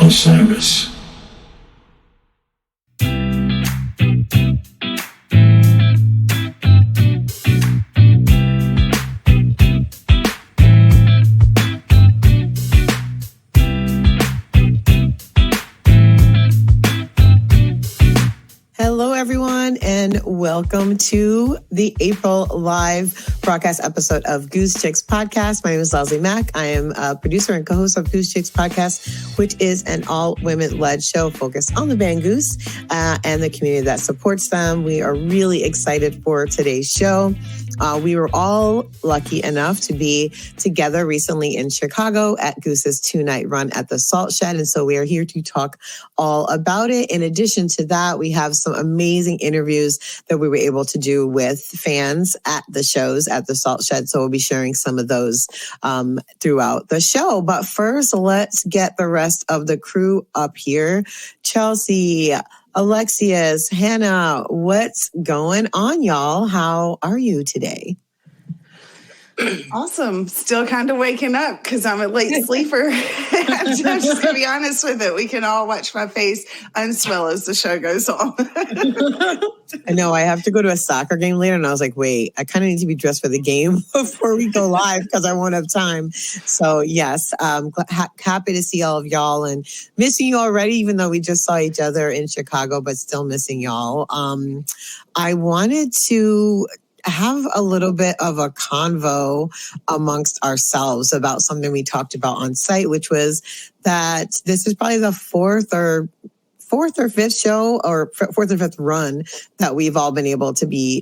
Osiris. Hello, everyone, and welcome to the April live broadcast episode of Goose Chicks Podcast. My name is Leslie Mack. I am a producer and co-host of Goose Chicks Podcast, which is an all-women-led show focused on the band Goose and the community that supports them. We are really excited for today's show. We were all lucky enough to be together recently in Chicago at Goose's 2-night run at the Salt Shed. And so we are here to talk all about it. In addition to that, we have some amazing interviews that we were able to do with fans at the shows at the Salt Shed. So we'll be sharing some of those throughout the show. But first, let's get the rest of the crew up here. Chelsea, Alexius, Hannah, what's going on, y'all? How are you today? Awesome. Still kind of waking up because I'm a late sleeper. I'm just going to be honest with it. We can all watch my face unswell as the show goes on. I know I have to go to a soccer game later, and I was like, wait, I kind of need to be dressed for the game before we go live because I won't have time. So yes, happy to see all of y'all and missing you already, even though we just saw each other in Chicago, but still missing y'all. I wanted to have a little bit of a convo amongst ourselves about something we talked about on site, which was that this is probably the fourth or fifth show or fourth or fifth run that we've all been able to be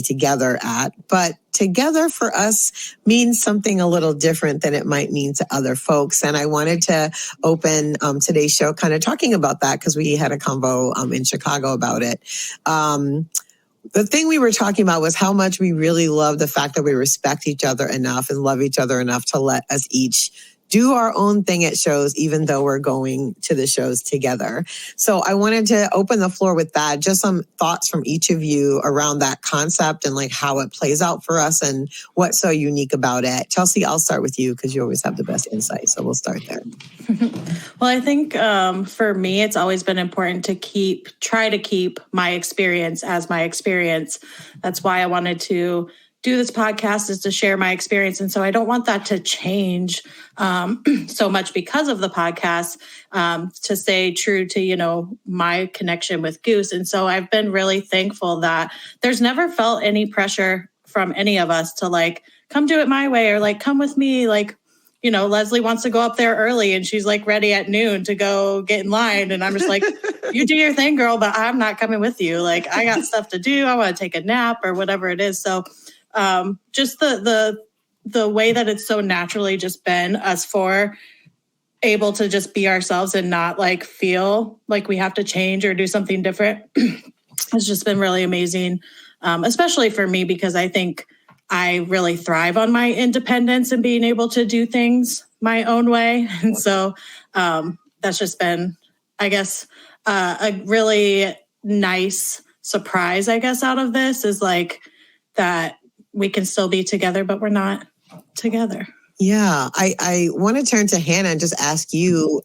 together at. But together for us means something a little different than it might mean to other folks. And I wanted to open today's show kind of talking about that because we had a convo in Chicago about it. The thing we were talking about was how much we really love the fact that we respect each other enough and love each other enough to let us each do our own thing at shows, even though we're going to the shows together. So I wanted to open the floor with that, just some thoughts from each of you around that concept and like how it plays out for us and what's so unique about it. Chelsea, I'll start with you because you always have the best insight. So we'll start there. Well, I think for me, it's always been important to try to keep my experience as my experience. That's why I wanted to do this podcast, is to share my experience. And so I don't want that to change so much because of the podcast, to stay true to, my connection with Goose. And so I've been really thankful that there's never felt any pressure from any of us to like, come do it my way or like, come with me. Like, Leslie wants to go up there early and she's like ready at noon to go get in line. And I'm just like, you do your thing, girl, but I'm not coming with you. Like I got stuff to do. I want to take a nap or whatever it is. So just the way that it's so naturally just been us four able to just be ourselves and not like feel like we have to change or do something different has just been really amazing, especially for me, because I think I really thrive on my independence and being able to do things my own way. And so that's just been, I guess, a really nice surprise, I guess, out of this is like that we can still be together, but we're not together. Yeah, I want to turn to Hannah and just ask you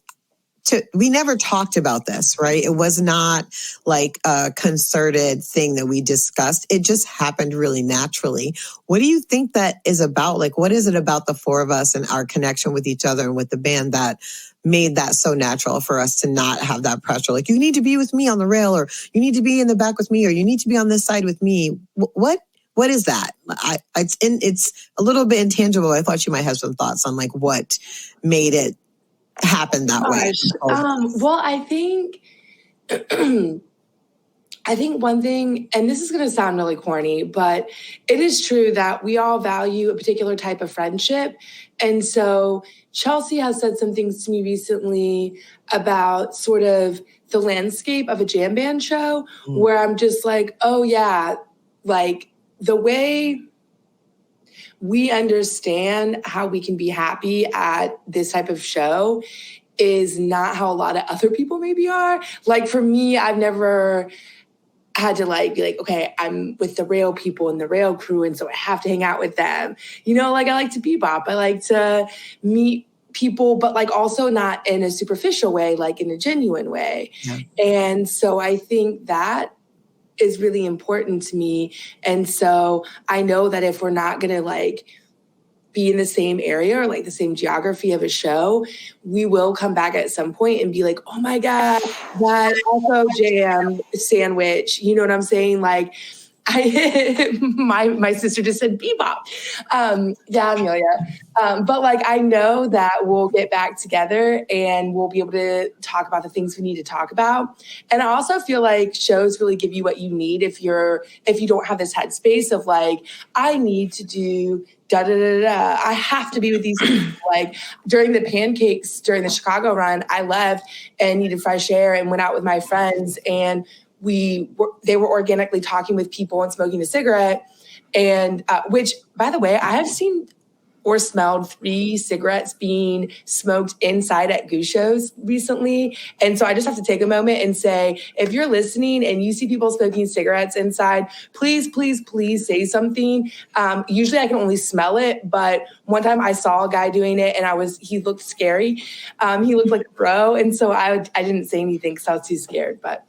we never talked about this, right? It was not like a concerted thing that we discussed. It just happened really naturally. What do you think that is about? Like, what is it about the four of us and our connection with each other and with the band that made that so natural for us to not have that pressure? Like, you need to be with me on the rail, or you need to be in the back with me, or you need to be on this side with me. What is that? It's a little bit intangible. I thought you might have some thoughts on like what made it happen that way. Well, I think one thing, and this is going to sound really corny, but it is true that we all value a particular type of friendship. And so Chelsea has said some things to me recently about sort of the landscape of a jam band show where I'm just like, oh yeah, like the way we understand how we can be happy at this type of show is not how a lot of other people maybe are. Like for me, I've never had to like be like, okay, I'm with the rail people and the rail crew, and so I have to hang out with them. Like I like to bebop. I like to meet people, but like also not in a superficial way, like in a genuine way. Yeah. And so I think that is really important to me. And so I know that if we're not going to like be in the same area or like the same geography of a show, we will come back at some point and be like, oh my God, that also jam sandwich. You know what I'm saying? Like, my sister just said bebop. Yeah, Amelia. But like, I know that we'll get back together and we'll be able to talk about the things we need to talk about. And I also feel like shows really give you what you need if you don't have this headspace of like, I need to do da da da da. I have to be with these people. Like during the pancakes, during the Chicago run, I left and needed fresh air and went out with my friends, and they were organically talking with people and smoking a cigarette. And which, by the way, I have seen or smelled 3 cigarettes being smoked inside at Goose shows recently. And so I just have to take a moment and say, if you're listening and you see people smoking cigarettes inside, please, please, please say something. Usually I can only smell it, but one time I saw a guy doing it and he looked scary. He looked like a bro. And so I didn't say anything because I was too scared, but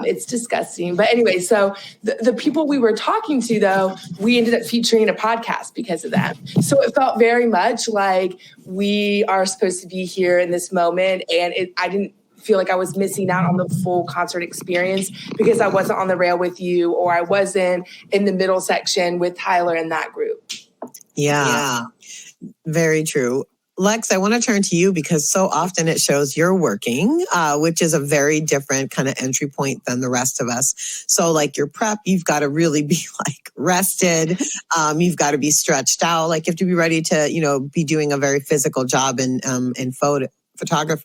it's disgusting. But anyway, so the people we were talking to, though, we ended up featuring a podcast because of that. So it felt very much like we are supposed to be here in this moment. And I didn't feel like I was missing out on the full concert experience because I wasn't on the rail with you, or I wasn't in the middle section with Tyler and that group. Yeah. Very true. Lex, I want to turn to you because so often it shows you're working, which is a very different kind of entry point than the rest of us. So like your prep, you've got to really be like rested. You've got to be stretched out. Like you have to be ready to, be doing a very physical job in photographing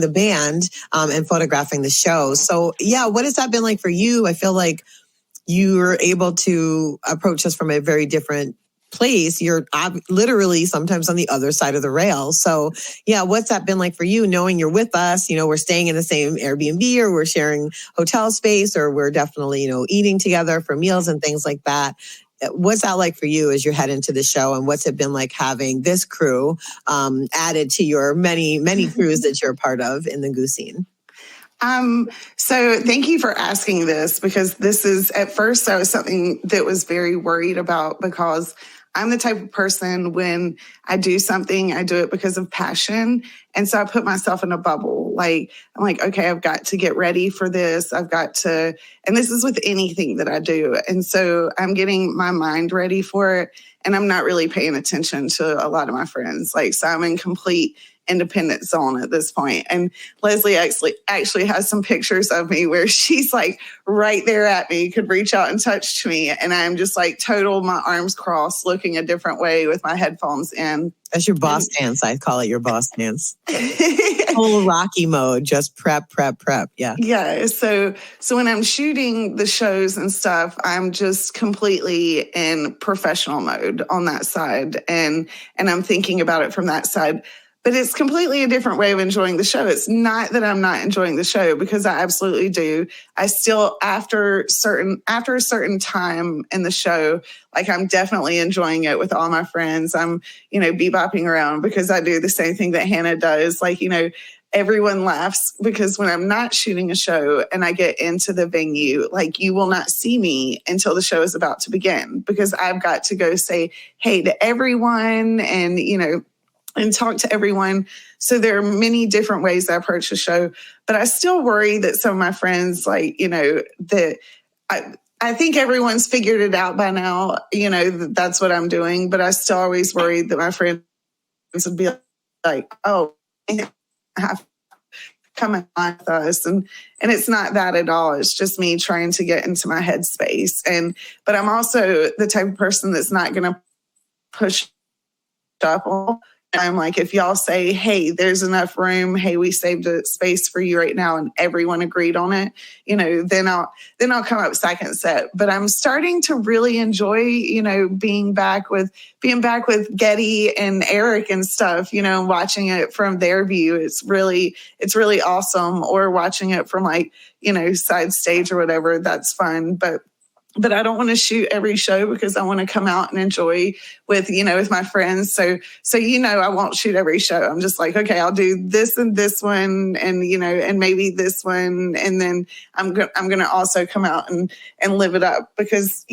the band and photographing the show. So yeah, what has that been like for you? I feel like you were able to approach us from a very different place. You're literally sometimes on the other side of the rail. So yeah, what's that been like for you, knowing you're with us, we're staying in the same Airbnb, or we're sharing hotel space, or we're definitely, eating together for meals and things like that. What's that like for you as you head into the show, and what's it been like having this crew added to your many, many crews that you're a part of in the Goose scene? So thank you for asking this, because this is, at first I was something that was very worried about, because I'm the type of person, when I do something, I do it because of passion. And so I put myself in a bubble. Like, I'm like, okay, I've got to get ready for this. I've got to, and this is with anything that I do. And so I'm getting my mind ready for it. And I'm not really paying attention to a lot of my friends. Like, so I'm in complete independent zone at this point. And Leslie actually has some pictures of me where she's like right there at me, could reach out and touch me. And I'm just like total, my arms crossed, looking a different way with my headphones in. That's your boss dance. I call it your boss dance. Full Rocky mode, just prep. Yeah. Yeah. So when I'm shooting the shows and stuff, I'm just completely in professional mode on that side. And I'm thinking about it from that side. But it's completely a different way of enjoying the show. It's not that I'm not enjoying the show, because I absolutely do. I still, after a certain time in the show, like, I'm definitely enjoying it with all my friends. I'm, bebopping around because I do the same thing that Hannah does. Like, everyone laughs, because when I'm not shooting a show and I get into the venue, like, you will not see me until the show is about to begin, because I've got to go say hey to everyone and talk to everyone. So there are many different ways I approach the show, but I still worry that some of my friends, that I think everyone's figured it out by now, that's what I'm doing, but I still always worry that my friends would be like, oh, I have to come on with us. And it's not that at all. It's just me trying to get into my headspace. But I'm also the type of person that's not going to push up. I'm like, if y'all say, hey, there's enough room, hey, we saved a space for you right now, and everyone agreed on it, then I'll come up second set. But I'm starting to really enjoy, being back with Getty and Eric and stuff, and watching it from their view. It's really awesome. Or watching it from side stage or whatever. That's fun. But but I don't want to shoot every show because I want to come out and enjoy with my friends. So, I won't shoot every show. I'm just like, okay, I'll do this and this one and, and maybe this one. And then I'm going to also come out and live it up because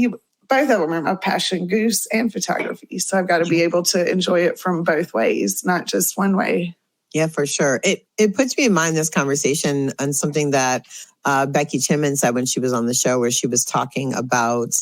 both of them are my passion, Goose and photography. So I've got to be able to enjoy it from both ways, not just one way. Yeah, for sure. It puts me in mind this conversation on something that Becky Chimman said when she was on the show, where she was talking about,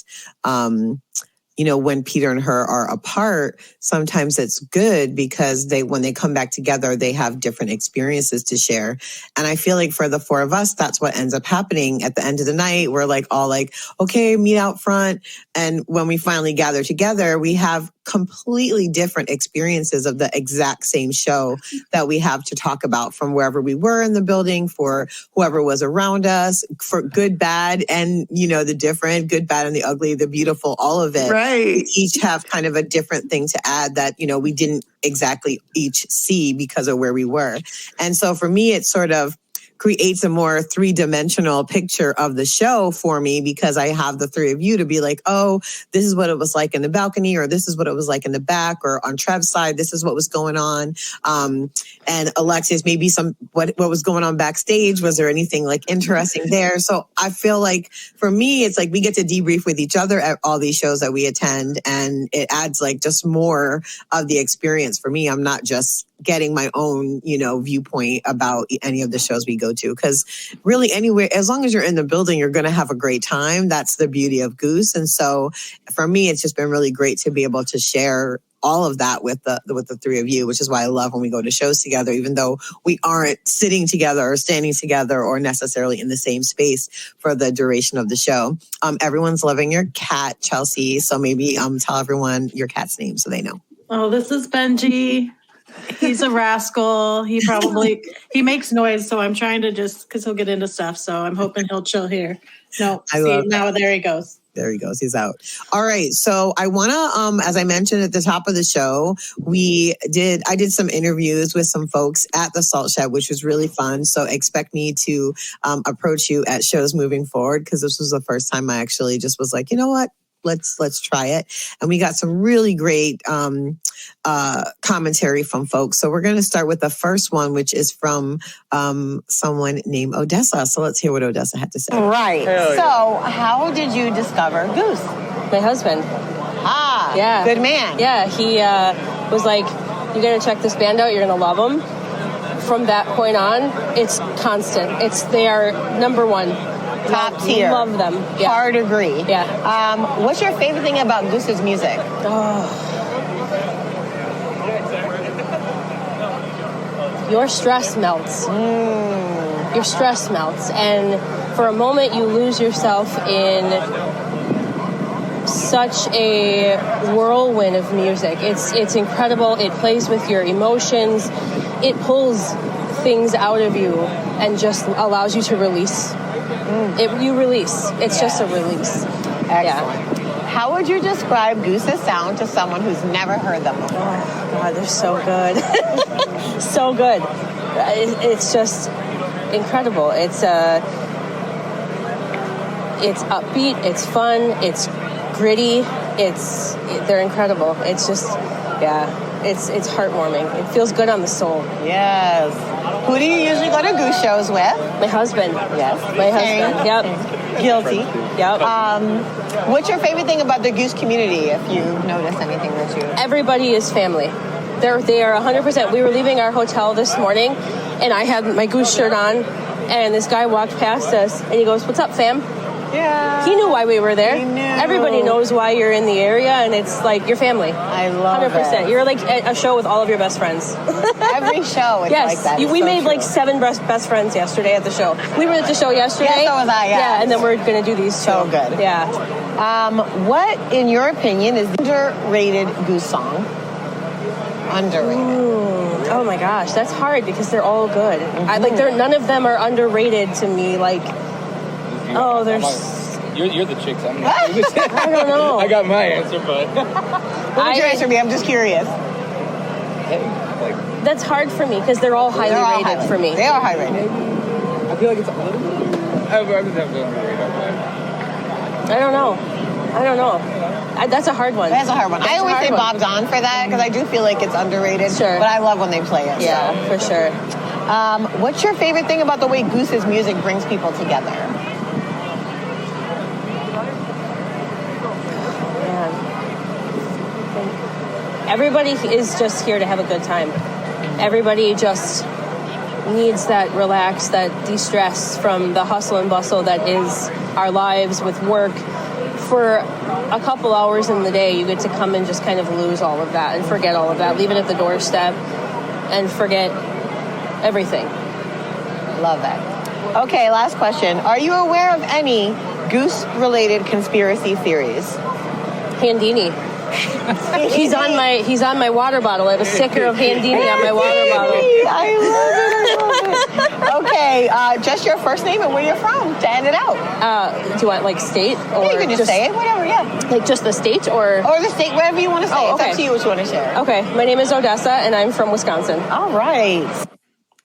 when Peter and her are apart, sometimes it's good because when they come back together, they have different experiences to share. And I feel like for the four of us, that's what ends up happening at the end of the night. We're like all like, okay, meet out front. And when we finally gather together, we have completely different experiences of the exact same show that we have to talk about from wherever we were in the building, for whoever was around us, for good, bad, and, the different, good, bad, and the ugly, the beautiful, all of it. Right. We each have kind of a different thing to add that, we didn't exactly each see because of where we were. And so for me, it sort of creates a more three-dimensional picture of the show for me, because I have the three of you to be like, oh, this is what it was like in the balcony, or this is what it was like in the back, or on Trev's side, this is what was going on. And Alexis, maybe what was going on backstage. Was there anything like interesting there? So I feel like for me, it's like we get to debrief with each other at all these shows that we attend, and it adds like just more of the experience for me. I'm not just getting my own, viewpoint about any of the shows we go to, because really anywhere, as long as you're in the building, you're going to have a great time. That's the beauty of Goose. And so for me, it's just been really great to be able to share all of that with the three of you, which is why I love when we go to shows together, even though we aren't sitting together or standing together or necessarily in the same space for the duration of the show. Everyone's loving your cat, Chelsea. So maybe tell everyone your cat's name so they know. Oh, this is Benji. He's a rascal. He makes noise. So I'm trying to because he'll get into stuff. So I'm hoping he'll chill here. No, there he goes. There he goes. He's out. All right. So I want to, as I mentioned at the top of the show, I did some interviews with some folks at the Salt Shed, which was really fun. So expect me to approach you at shows moving forward, because this was the first time I actually just was like, you know what? Let's try it. And we got some really great commentary from folks. So we're going to start with the first one, which is from someone named Odessa. So let's hear what Odessa had to say. Right. So how did you discover Goose? My husband. Ah, yeah. Good man. Yeah, he was like, you're going to check this band out. You're going to love them. From that point on, it's constant. They are number one. Top tier. Love them. Yeah. Hard agree. Yeah. What's your favorite thing about Goose's music? Your stress melts. Your stress melts. And for a moment, you lose yourself in such a whirlwind of music. It's incredible. It plays with your emotions. It pulls things out of you and just allows you to release. You release. It's just a release. Excellent. Yeah. How would you describe Goose's sound to someone who's never heard them before? Oh, God, they're so good. So good. It's just incredible. It's upbeat. It's fun. It's gritty. They're incredible. It's just, it's heartwarming. It feels good on the soul. Yes. Who do you usually go to Goose shows with? My husband. Yes. My husband. Yep. Guilty. Yep. What's your favorite thing about the Goose community, if you notice anything that you... Everybody is family. They are 100%. We were leaving our hotel this morning, and I had my Goose shirt on, and this guy walked past us, and he goes, "What's up, fam?" Yeah. He knew why we were there. He knew. Everybody knows why you're in the area, and it's like your family. I love 100%. it. You're like at a show with all of your best friends. Every show is yes. like that. We made like 7 best friends yesterday at the show. We were at the show yesterday. Yeah, so was I, yeah. And then we're going to do these two. So good. Yeah. What, in your opinion, is the underrated Goose song? Underrated. Oh my gosh, that's hard because they're all good. None of them are underrated to me. Like, You're the chicks. I'm not. I don't know. I got my answer, but what would your answer be? I'm just curious. That's hard for me because they're all highly rated for me. They are high rated. I feel like it's. I just have to underrate. I don't know. That's a hard one. That's a hard one. I always say Bob Don for that because I do feel like it's underrated. Sure. But I love when they play it. Yeah, so. for sure. What's your favorite thing about the way Goose's music brings people together? Man. Everybody is just here to have a good time. Everybody just needs that relax, that de-stress from the hustle and bustle that is our lives with work. For a couple hours in the day, you get to come and just kind of lose all of that and forget all of that. Leave it at the doorstep and forget everything. Love that. Okay, last question. Are you aware of any Goose-related conspiracy theories? Handini. He's on my water bottle. I have a sticker of Handini on my water bottle. I love it. Okay, just your first name and where you're from to end it out. Do you want like state or you can just say it, whatever, yeah. Like just the state or the state, whatever you want to say. Oh, okay. It's up to you what you want to share. Okay, my name is Odessa and I'm from Wisconsin. All right.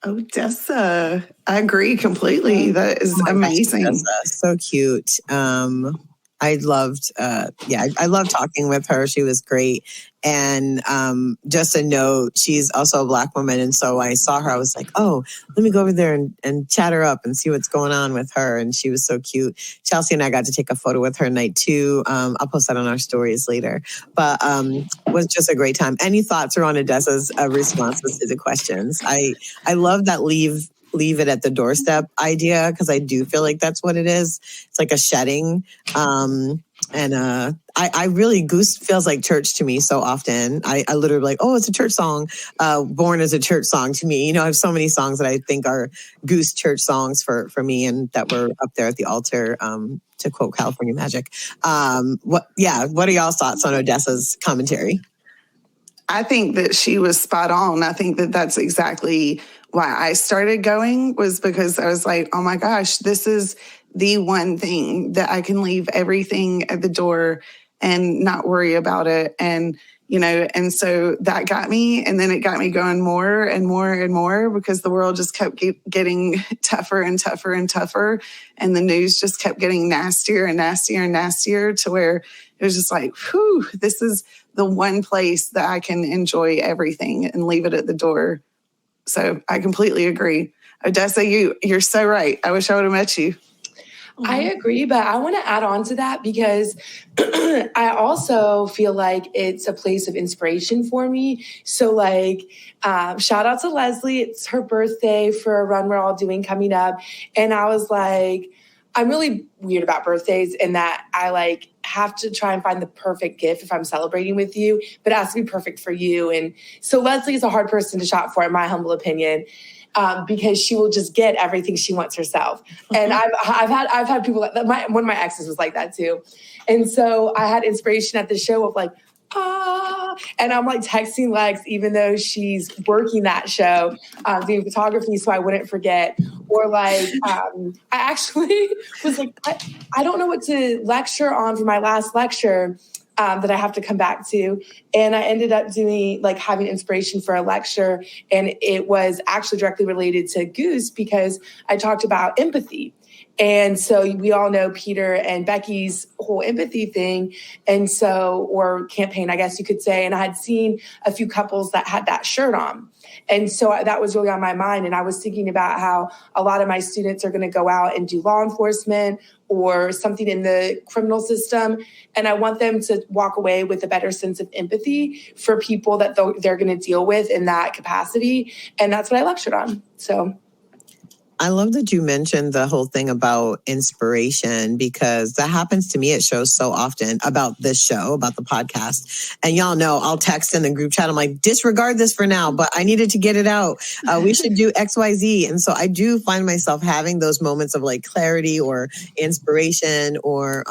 Odessa. I agree completely. That is amazing. Gosh, Odessa, so cute. I loved, I loved talking with her. She was great. And just a note, she's also a Black woman. And so when I saw her, I was like, oh, let me go over there and chat her up and see what's going on with her. And she was so cute. Chelsea and I got to take a photo with her night too. I'll post that on our stories later. But it was just a great time. Any thoughts around Odessa's responses to the questions? I love that leave it at the doorstep idea because I do feel like that's what it is. It's like a shedding. I really, Goose feels like church to me so often. I literally like, oh, it's a church song. Born as a church song to me. You know, I have so many songs that I think are Goose church songs for me and that were up there at the altar, to quote California Magic. What are y'all's thoughts on Odessa's commentary? I think that she was spot on. I think that that's exactly why I started going, was because I was like, oh my gosh, this is the one thing that I can leave everything at the door and not worry about it. And, and so that got me. And then it got me going more and more and more because the world just kept getting tougher and tougher and tougher. And the news just kept getting nastier and nastier and nastier to where it was just like, whew, this is the one place that I can enjoy everything and leave it at the door. So I completely agree. Odessa, you're so right. I wish I would have met you. I agree, but I want to add on to that because I also feel like it's a place of inspiration for me. So shout out to Leslie. It's her birthday for a run we're all doing coming up. And I was like, I'm really weird about birthdays in that I have to try and find the perfect gift if I'm celebrating with you, but it has to be perfect for you. And so Leslie is a hard person to shop for, in my humble opinion. Because she will just get everything she wants herself. And I've had people like that. One of my exes was like that too. And so I had inspiration at the show of and I'm texting Lex, even though she's working that show, doing photography, so I wouldn't forget. Or I actually was I don't know what to lecture on for my last lecture. That I have to come back to. And I ended up doing having inspiration for a lecture. And it was actually directly related to Goose because I talked about empathy. And so we all know Peter and Becky's whole empathy thing. And so, or campaign, I guess you could say. And I had seen a few couples that had that shirt on. And so that was really on my mind. And I was thinking about how a lot of my students are going to go out and do law enforcement or something in the criminal system. And I want them to walk away with a better sense of empathy for people that they're going to deal with in that capacity. And that's what I lectured on. So I love that you mentioned the whole thing about inspiration because that happens to me at shows so often about this show, about the podcast. And y'all know I'll text in the group chat. I'm like, disregard this for now, but I needed to get it out. We should do X, Y, Z. And so I do find myself having those moments of clarity or inspiration or,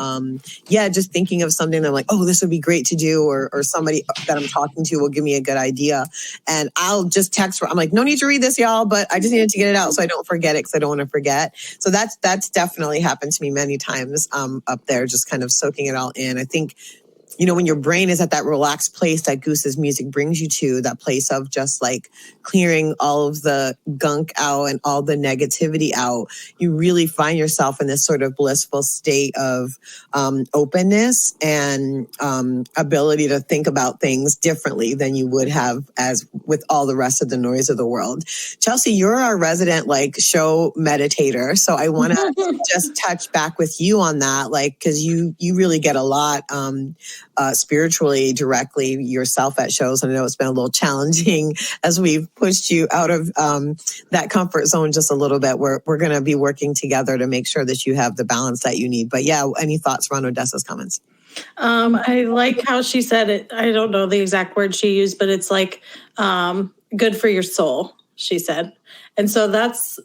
just thinking of something that I'm like, oh, this would be great to do. Or somebody that I'm talking to will give me a good idea. And I'll just text her. I'm like, no need to read this, y'all, but I just needed to get it out so I don't forget it. Because I don't want to forget. So that's definitely happened to me many times up there, just kind of soaking it all in. I think when your brain is at that relaxed place that Goose's music brings you to, that place of just like clearing all of the gunk out and all the negativity out, you really find yourself in this sort of blissful state of openness and ability to think about things differently than you would have as with all the rest of the noise of the world. Chelsea, you're our resident like show meditator. So I want to just touch back with you on that, like, because you really get a lot spiritually directly yourself at shows. And I know it's been a little challenging as we've pushed you out of that comfort zone just a little bit. We're going to be working together to make sure that you have the balance that you need. But yeah, any thoughts around Odessa's comments? I like how she said it. I don't know the exact word she used, but it's like good for your soul, she said. And so that's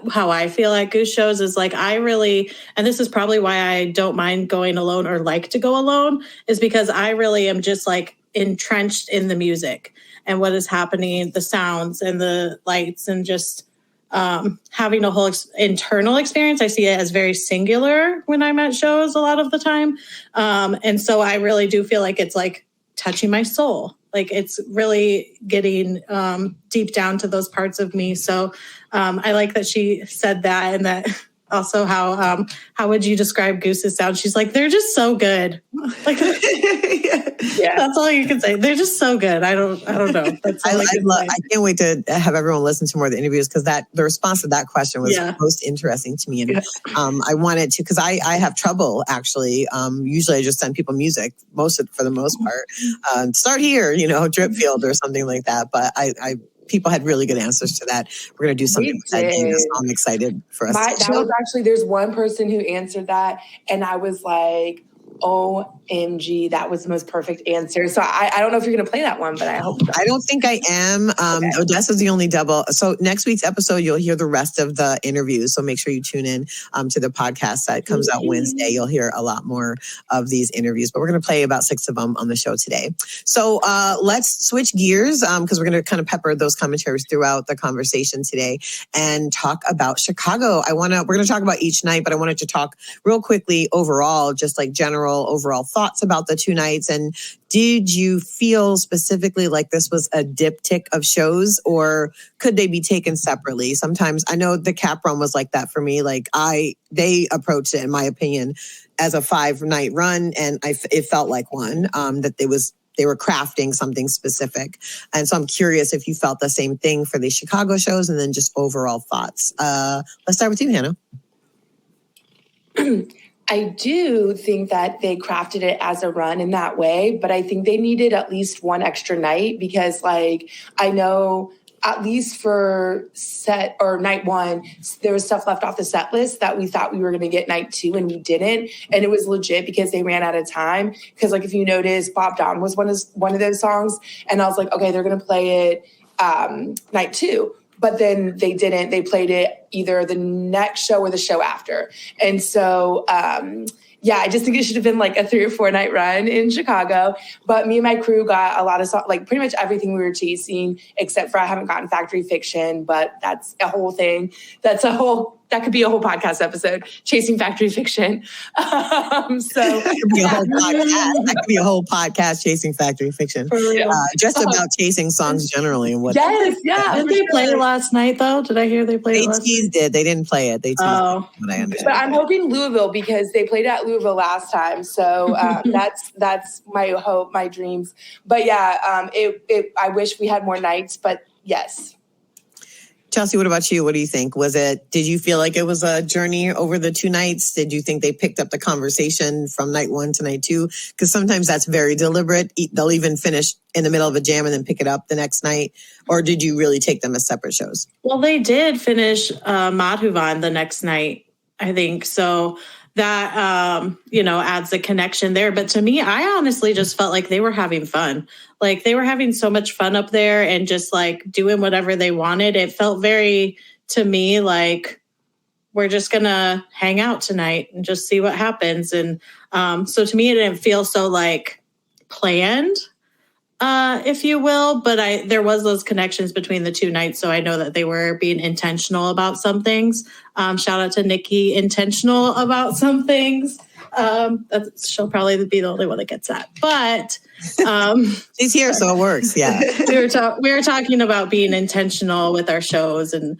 how I feel at Goose shows is like, I really, and this is probably why I don't mind going alone or like to go alone, is because I really am just like entrenched in the music and what is happening, the sounds and the lights, and just having a whole internal experience. I see it as very singular when I'm at shows a lot of the time. And so I really do feel like it's like touching my soul. Like it's really getting deep down to those parts of me. So I like that she said that, and that also how would you describe Goose's sound? She's like, they're just so good. Like, yeah, that's all you can say. They're just so good. I don't know. That's all I can't wait to have everyone listen to more of the interviews, because the response to that question was most interesting to me. And I wanted to, because I have trouble actually. Usually I just send people music for the most part. Start here, drip field or something like that. But I people had really good answers to that. We're going to do something with that game. So I'm excited for us. That was actually, there's one person who answered that, and I was like, OMG, that was the most perfect answer. So I don't know if you're going to play that one, but I hope so. I don't think I am. Okay. Odessa's the only double. So next week's episode, you'll hear the rest of the interviews. So make sure you tune in to the podcast that comes out Wednesday. You'll hear a lot more of these interviews, but we're going to play about 6 of them on the show today. So let's switch gears because we're going to kind of pepper those commentaries throughout the conversation today and talk about Chicago. We're going to talk about each night, but I wanted to talk real quickly overall, just like general overall thoughts about the 2 nights. And did you feel specifically like this was a diptych of shows, or could they be taken separately? Sometimes I know the Cap run was like that for me. Like they approached it, in my opinion, as a 5-night run, and it felt like one, that they were crafting something specific. And so I'm curious if you felt the same thing for the Chicago shows, and then just overall thoughts. Let's start with you, Hannah. I do think that they crafted it as a run in that way, but I think they needed at least one extra night, because like, I know at least for night 1, there was stuff left off the set list that we thought we were going to get night 2 and we didn't. And it was legit because they ran out of time. Because like, if you notice, Bob Down was one of those songs. And I was like, okay, they're going to play it night 2. But then they didn't. They played it either the next show or the show after. And so, I just think it should have been like a 3 or 4 night run in Chicago. But me and my crew got a lot of like pretty much everything we were chasing, except for I haven't gotten Factory Fiction, but that's a whole thing. That could be a whole podcast episode, Chasing Factory Fiction. That could be a whole podcast. That could be a whole podcast, Chasing Factory Fiction. Just about chasing songs generally. And what? Yes, yeah. Did they play it last night though? Did I hear they played it last night? They teased it. They didn't play it. They teased it. What I understand. But I'm hoping Louisville, because they played at Louisville last time. So that's my hope, my dreams. But yeah, I wish we had more nights, but yes. Chelsea, what about you? What do you think? Did you feel like it was a journey over the 2 nights? Did you think they picked up the conversation from night 1 to night 2? Because sometimes that's very deliberate. They'll even finish in the middle of a jam and then pick it up the next night. Or did you really take them as separate shows? Well, they did finish Madhuvan the next night, I think. So that, adds a connection there. But to me, I honestly just felt like they were having fun. Like they were having so much fun up there and just like doing whatever they wanted. It felt very, to me, like we're just going to hang out tonight and just see what happens. And so to me, it didn't feel so like planned, if you will. But there was those connections between the 2 nights. So I know that they were being intentional about some things. Shout out to Nikki, intentional about some things. She'll probably be the only one that gets that. But she's here, so it works. Yeah. we were talking about being intentional with our shows and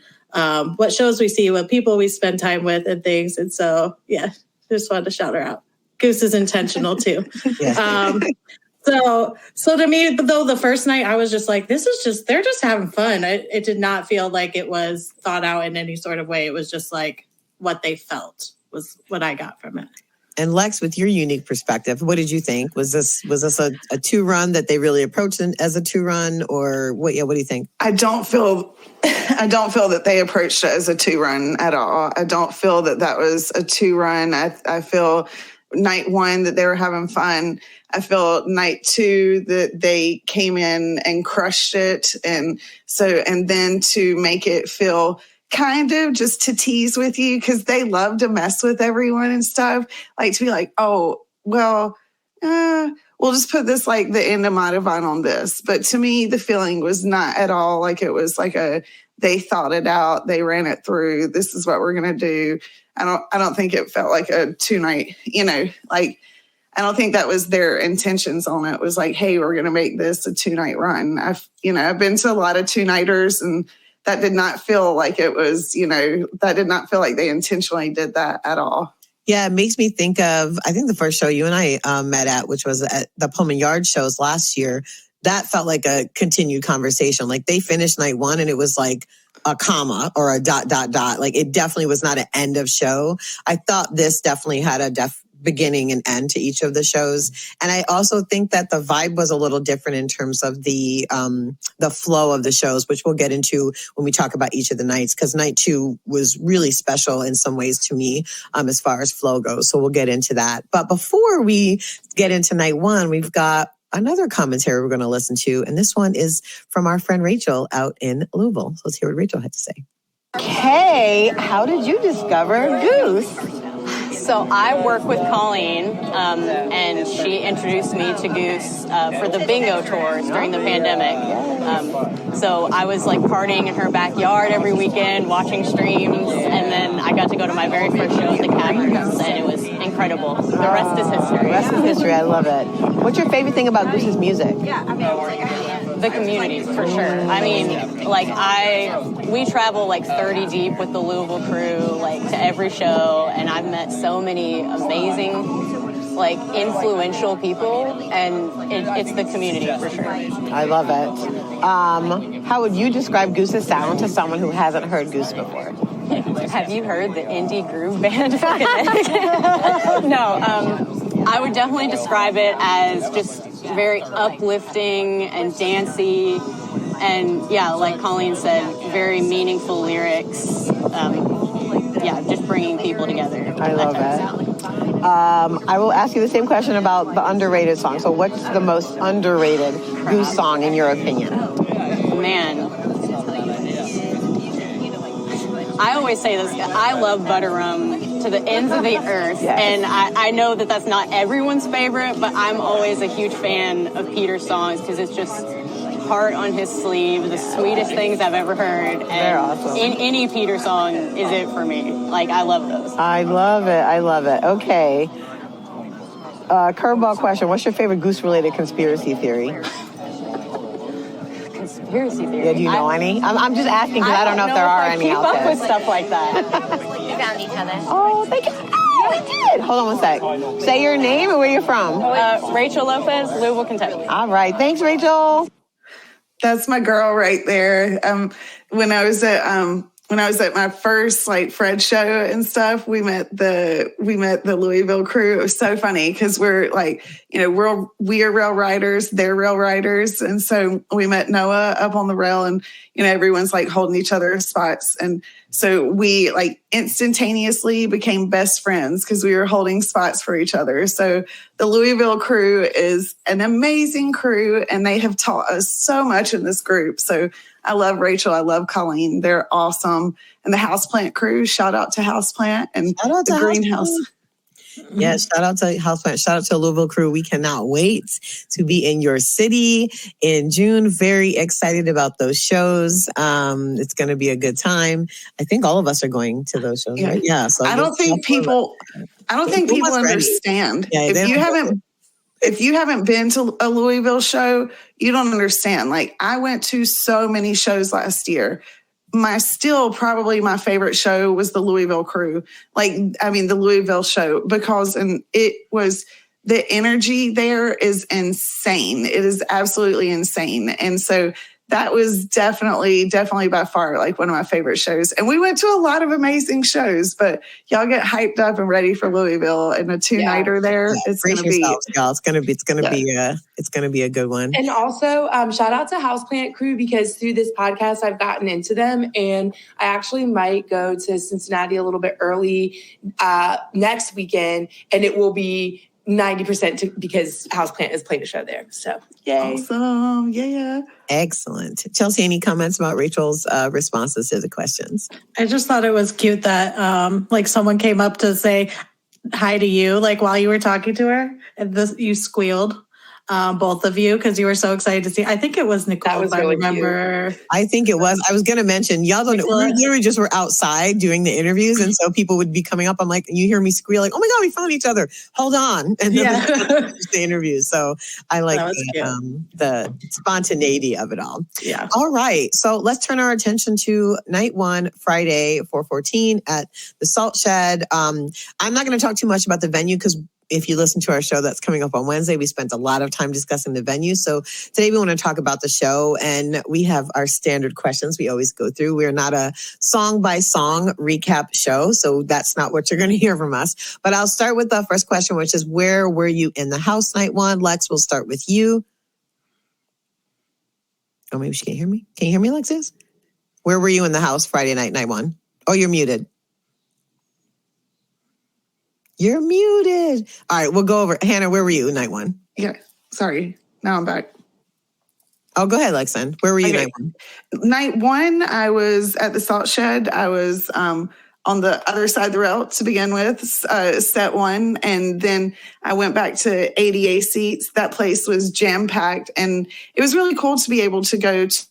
what shows we see, what people we spend time with, and things. And so, yeah, just wanted to shout her out. Goose is intentional too. Yeah. So to me, though, the first night I was just like, they're just having fun. It did not feel like it was thought out in any sort of way. It was just like what they felt was what I got from it. And Lex, with your unique perspective, what did you think? Was this a 2-run that they really approached as a 2-run, or what? Yeah, what do you think? I don't feel that they approached it as a 2-run at all. I don't feel that was a 2-run. I feel night 1 that they were having fun. I feel night 2 that they came in and crushed it. And then to make it feel kind of just to tease with you, because they love to mess with everyone and stuff, like to be like, oh, well, we'll just put this like the end of Madavon on this. But to me, the feeling was not at all like it was like they thought it out, they ran it through, this is what we're going to do. I don't think it felt like a 2-night, like, I don't think that was their intentions on it. It was like, hey, we're going to make this a 2-night run. I've been to a lot of 2-nighters, and that did not feel like it was, that did not feel like they intentionally did that at all. Yeah, it makes me think of, I think the first show you and I met at, which was at the Pullman Yard shows last year, that felt like a continued conversation. Like they finished night 1 and it was like a comma or a ... Like it definitely was not an end of show. I thought this definitely had a beginning and end to each of the shows. And I also think that the vibe was a little different in terms of the flow of the shows, which we'll get into when we talk about each of the nights, because night 2 was really special in some ways to me as far as flow goes. So we'll get into that. But before we get into night 1, we've got another commentary we're going to listen to. And this one is from our friend Rachel out in Louisville. So let's hear what Rachel had to say. Okay, how did you discover Goose? So I work with Colleen, and she introduced me to Goose for the bingo tours during the pandemic. So I was like partying in her backyard every weekend, watching streams, and then I got to go to my very first show at the Caverns, and it was incredible. The rest is history. The rest is history. I love it. What's your favorite thing about Goose's music? The community, for sure. I mean, like we travel like 30 deep with the Louisville crew, like to every show, and I've met so many amazing, like influential people, and it's the community for sure. I love it. How would you describe Goose's sound to someone who hasn't heard Goose before? Have you heard the indie groove band? No, I would definitely describe it as just very uplifting and dancey, and yeah, like Colleen said, very meaningful lyrics. Just bringing people together. I love it. I will ask you the same question about the underrated song. So what's the most underrated Goose song in your opinion? Man, I always say this, I love Butter Rum to the ends of the earth. Yes. And I know that that's not everyone's favorite, but I'm always a huge fan of Peter's songs because it's just heart on his sleeve, the sweetest things I've ever heard. And they're awesome. In any Peter song is it for me. Like, I love those. I love it. I love it. Okay. Curveball question. What's your favorite Goose-related conspiracy theory? Conspiracy theory? Yeah, do you know any? I'm just asking because I don't know if there are any out there. Keep up with stuff like that. We found each other. Oh, thank you. Oh, we did. Hold on one sec. Say your name and where you're from. Rachel Lopez, Louisville, Kentucky. All right. Thanks, Rachel. That's my girl right there. When I was at my first like Fred show and stuff, we met the Louisville crew. It was so funny because we're like, we are rail riders, they're rail riders, and so we met Noah up on the rail, and everyone's like holding each other's spots, and so we like instantaneously became best friends because we were holding spots for each other. So the Louisville crew is an amazing crew, and they have taught us so much in this group. So I love Rachel. I love Colleen. They're awesome. And the Houseplant crew, shout out to Houseplant and the Greenhouse. Yeah, shout out to Houseplant. Shout out to Louisville crew. We cannot wait to be in your city in June. Very excited about those shows. It's going to be a good time. I think all of us are going to those shows, right? Yeah. So I don't think people I don't think people understand. Yeah, if you haven't been to a Louisville show, you don't understand. Like, I went to so many shows last year. Probably my favorite show was the Louisville Crew. The Louisville show, because the energy there is insane. It is absolutely insane. And so that was definitely by far like one of my favorite shows. And we went to a lot of amazing shows, but y'all get hyped up and ready for Louisville and a 2-nighter there. Yeah, it's going to be, y'all. It's going to be a good one. And also shout out to Houseplant Crew, because through this podcast, I've gotten into them, and I actually might go to Cincinnati a little bit early next weekend, and it will be 90% because Houseplant is playing a show there. So, yay. Awesome. Yeah. Excellent. Chelsea, any comments about Rachel's responses to the questions? I just thought it was cute that someone came up to say hi to you, while you were talking to her, and you squealed. Both of you, because you were so excited to see. I think it was Nicole. That was really remember. Cute. I think it was. I was going to mention, y'all don't know. We literally just were outside doing the interviews, and so people would be coming up. I'm like, you hear me squeal, like, oh my God, we found each other. Hold on. And then the interviews. So I like the spontaneity of it all. Yeah. All right. So let's turn our attention to night one, Friday, 4/14 at the Salt Shed. I'm not going to talk too much about the venue, because if you listen to our show that's coming up on Wednesday, we spent a lot of time discussing the venue. So today we want to talk about the show, and we have our standard questions we always go through. We're not a song by song recap show, so that's not what you're going to hear from us. But I'll start with the first question, which is, where were you in the house night one? Lex, we'll start with you. Oh, maybe she can't hear me. Can you hear me, Alexis? Where were you in the house Friday night one? Oh, you're muted. You're muted. All right, we'll go over. Hannah, where were you night one? Yeah, sorry. Now I'm back. Oh, go ahead, Lexan. Where were you night one? Night one, I was at the Salt Shed. I was on the other side of the rail to begin with, set one. And then I went back to ADA seats. That place was jam-packed. And it was really cool to be able to go to.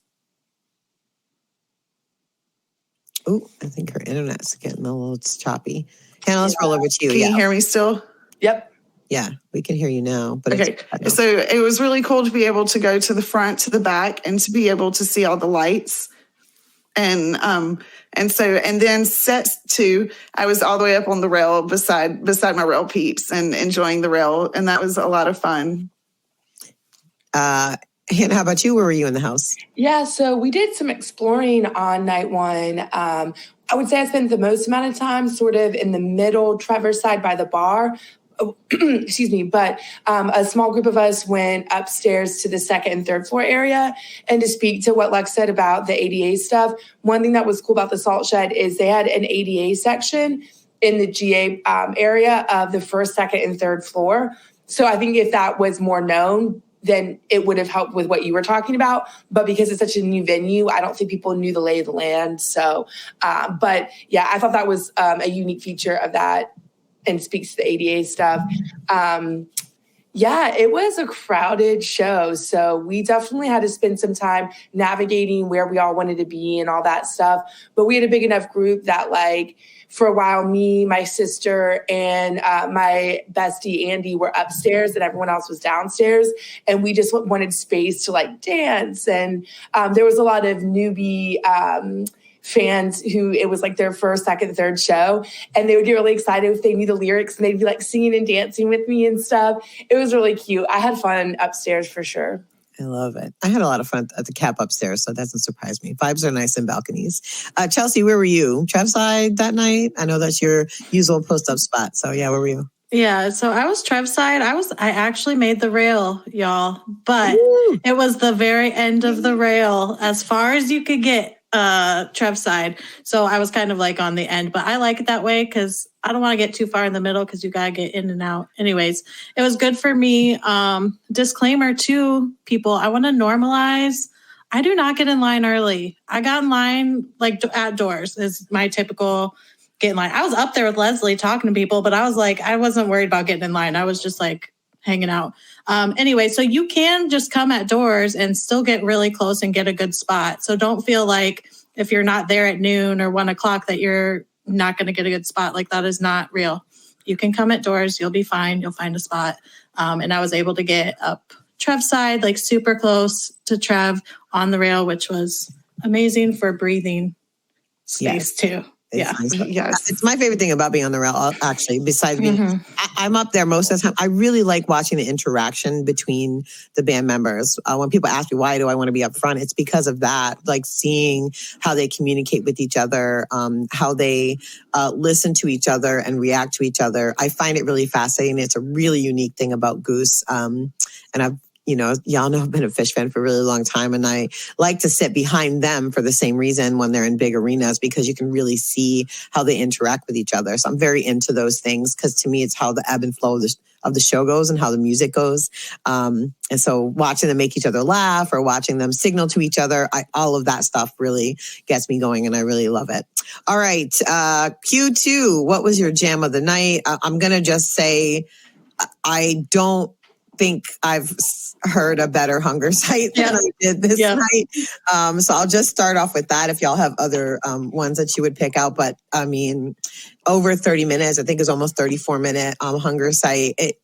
Oh, I think her internet's getting a little choppy. Hannah, let's roll over to you. Can you hear me still? Yep. Yeah, we can hear you now. But okay. So it was really cool to be able to go to the front, to the back, and to be able to see all the lights. And then set two, I was all the way up on the rail beside my rail peeps and enjoying the rail. And that was a lot of fun. Hannah, how about you? Where were you in the house? Yeah, so we did some exploring on night one. I would say I spent the most amount of time sort of in the middle, Trevor's side by the bar. Excuse me, but a small group of us went upstairs to the second and third floor area. And to speak to what Lex said about the ADA stuff, one thing that was cool about the Salt Shed is they had an ADA section in the GA area of the first, second, and third floor. So I think if that was more known, then it would have helped with what you were talking about. But because it's such a new venue, I don't think people knew the lay of the land. So, but yeah, I thought that was a unique feature of that and speaks to the ADA stuff. Yeah, it was a crowded show. So we definitely had to spend some time navigating where we all wanted to be and all that stuff. But we had a big enough group that for a while, me, my sister, and my bestie, Andy, were upstairs and everyone else was downstairs. And we just wanted space to dance. And there was a lot of newbie fans who it was their first, second, third show. And they would get really excited if they knew the lyrics and they'd be singing and dancing with me and stuff. It was really cute. I had fun upstairs for sure. I love it. I had a lot of fun at the Cap upstairs, so that doesn't surprise me. Vibes are nice in balconies. Chelsea, where were you? Trev side that night? I know that's your usual post-up spot. So yeah, where were you? Yeah, so I was Trev side. I actually made the rail, y'all, but it was the very end of the rail, as far as you could get. Trev side. So I was kind of on the end, but I like it that way because I don't want to get too far in the middle because you got to get in and out. Anyways, it was good for me. Disclaimer too, people, I want to normalize. I do not get in line early. I got in line at doors is my typical get in line. I was up there with Leslie talking to people, but I was I wasn't worried about getting in line. I was just hanging out. Anyway, so you can just come at doors and still get really close and get a good spot. So don't feel if you're not there at noon or 1 o'clock that you're not going to get a good spot. That is not real. you can come at doors. You'll be fine. You'll find a spot. And I was able to get up Trev's side, like super close to Trev on the rail, which was amazing for breathing space too. Yes. It's my favorite thing about being on the rail, actually, besides being, I'm up there most of the time. I really like watching the interaction between the band members. When people ask me, why do I want to be up front? It's because of that, like seeing how they communicate with each other, how they listen to each other and react to each other. I find it really fascinating. It's a really unique thing about Goose. And y'all know I've been a Fish fan for a really long time, and I like to sit behind them for the same reason when they're in big arenas, because you can really see how they interact with each other. So I'm very into those things, because to me, it's how the ebb and flow of the show goes and how the music goes. And so watching them make each other laugh or watching them signal to each other, all of that stuff really gets me going, and I really love it. All right, Q2, what was your jam of the night? I'm going to just say I don't think I've heard a better hunger site than I did this night. So I'll just start off with that if y'all have other ones that you would pick out. But I mean, over 30 minutes, I think it's almost 34-minute hunger site. It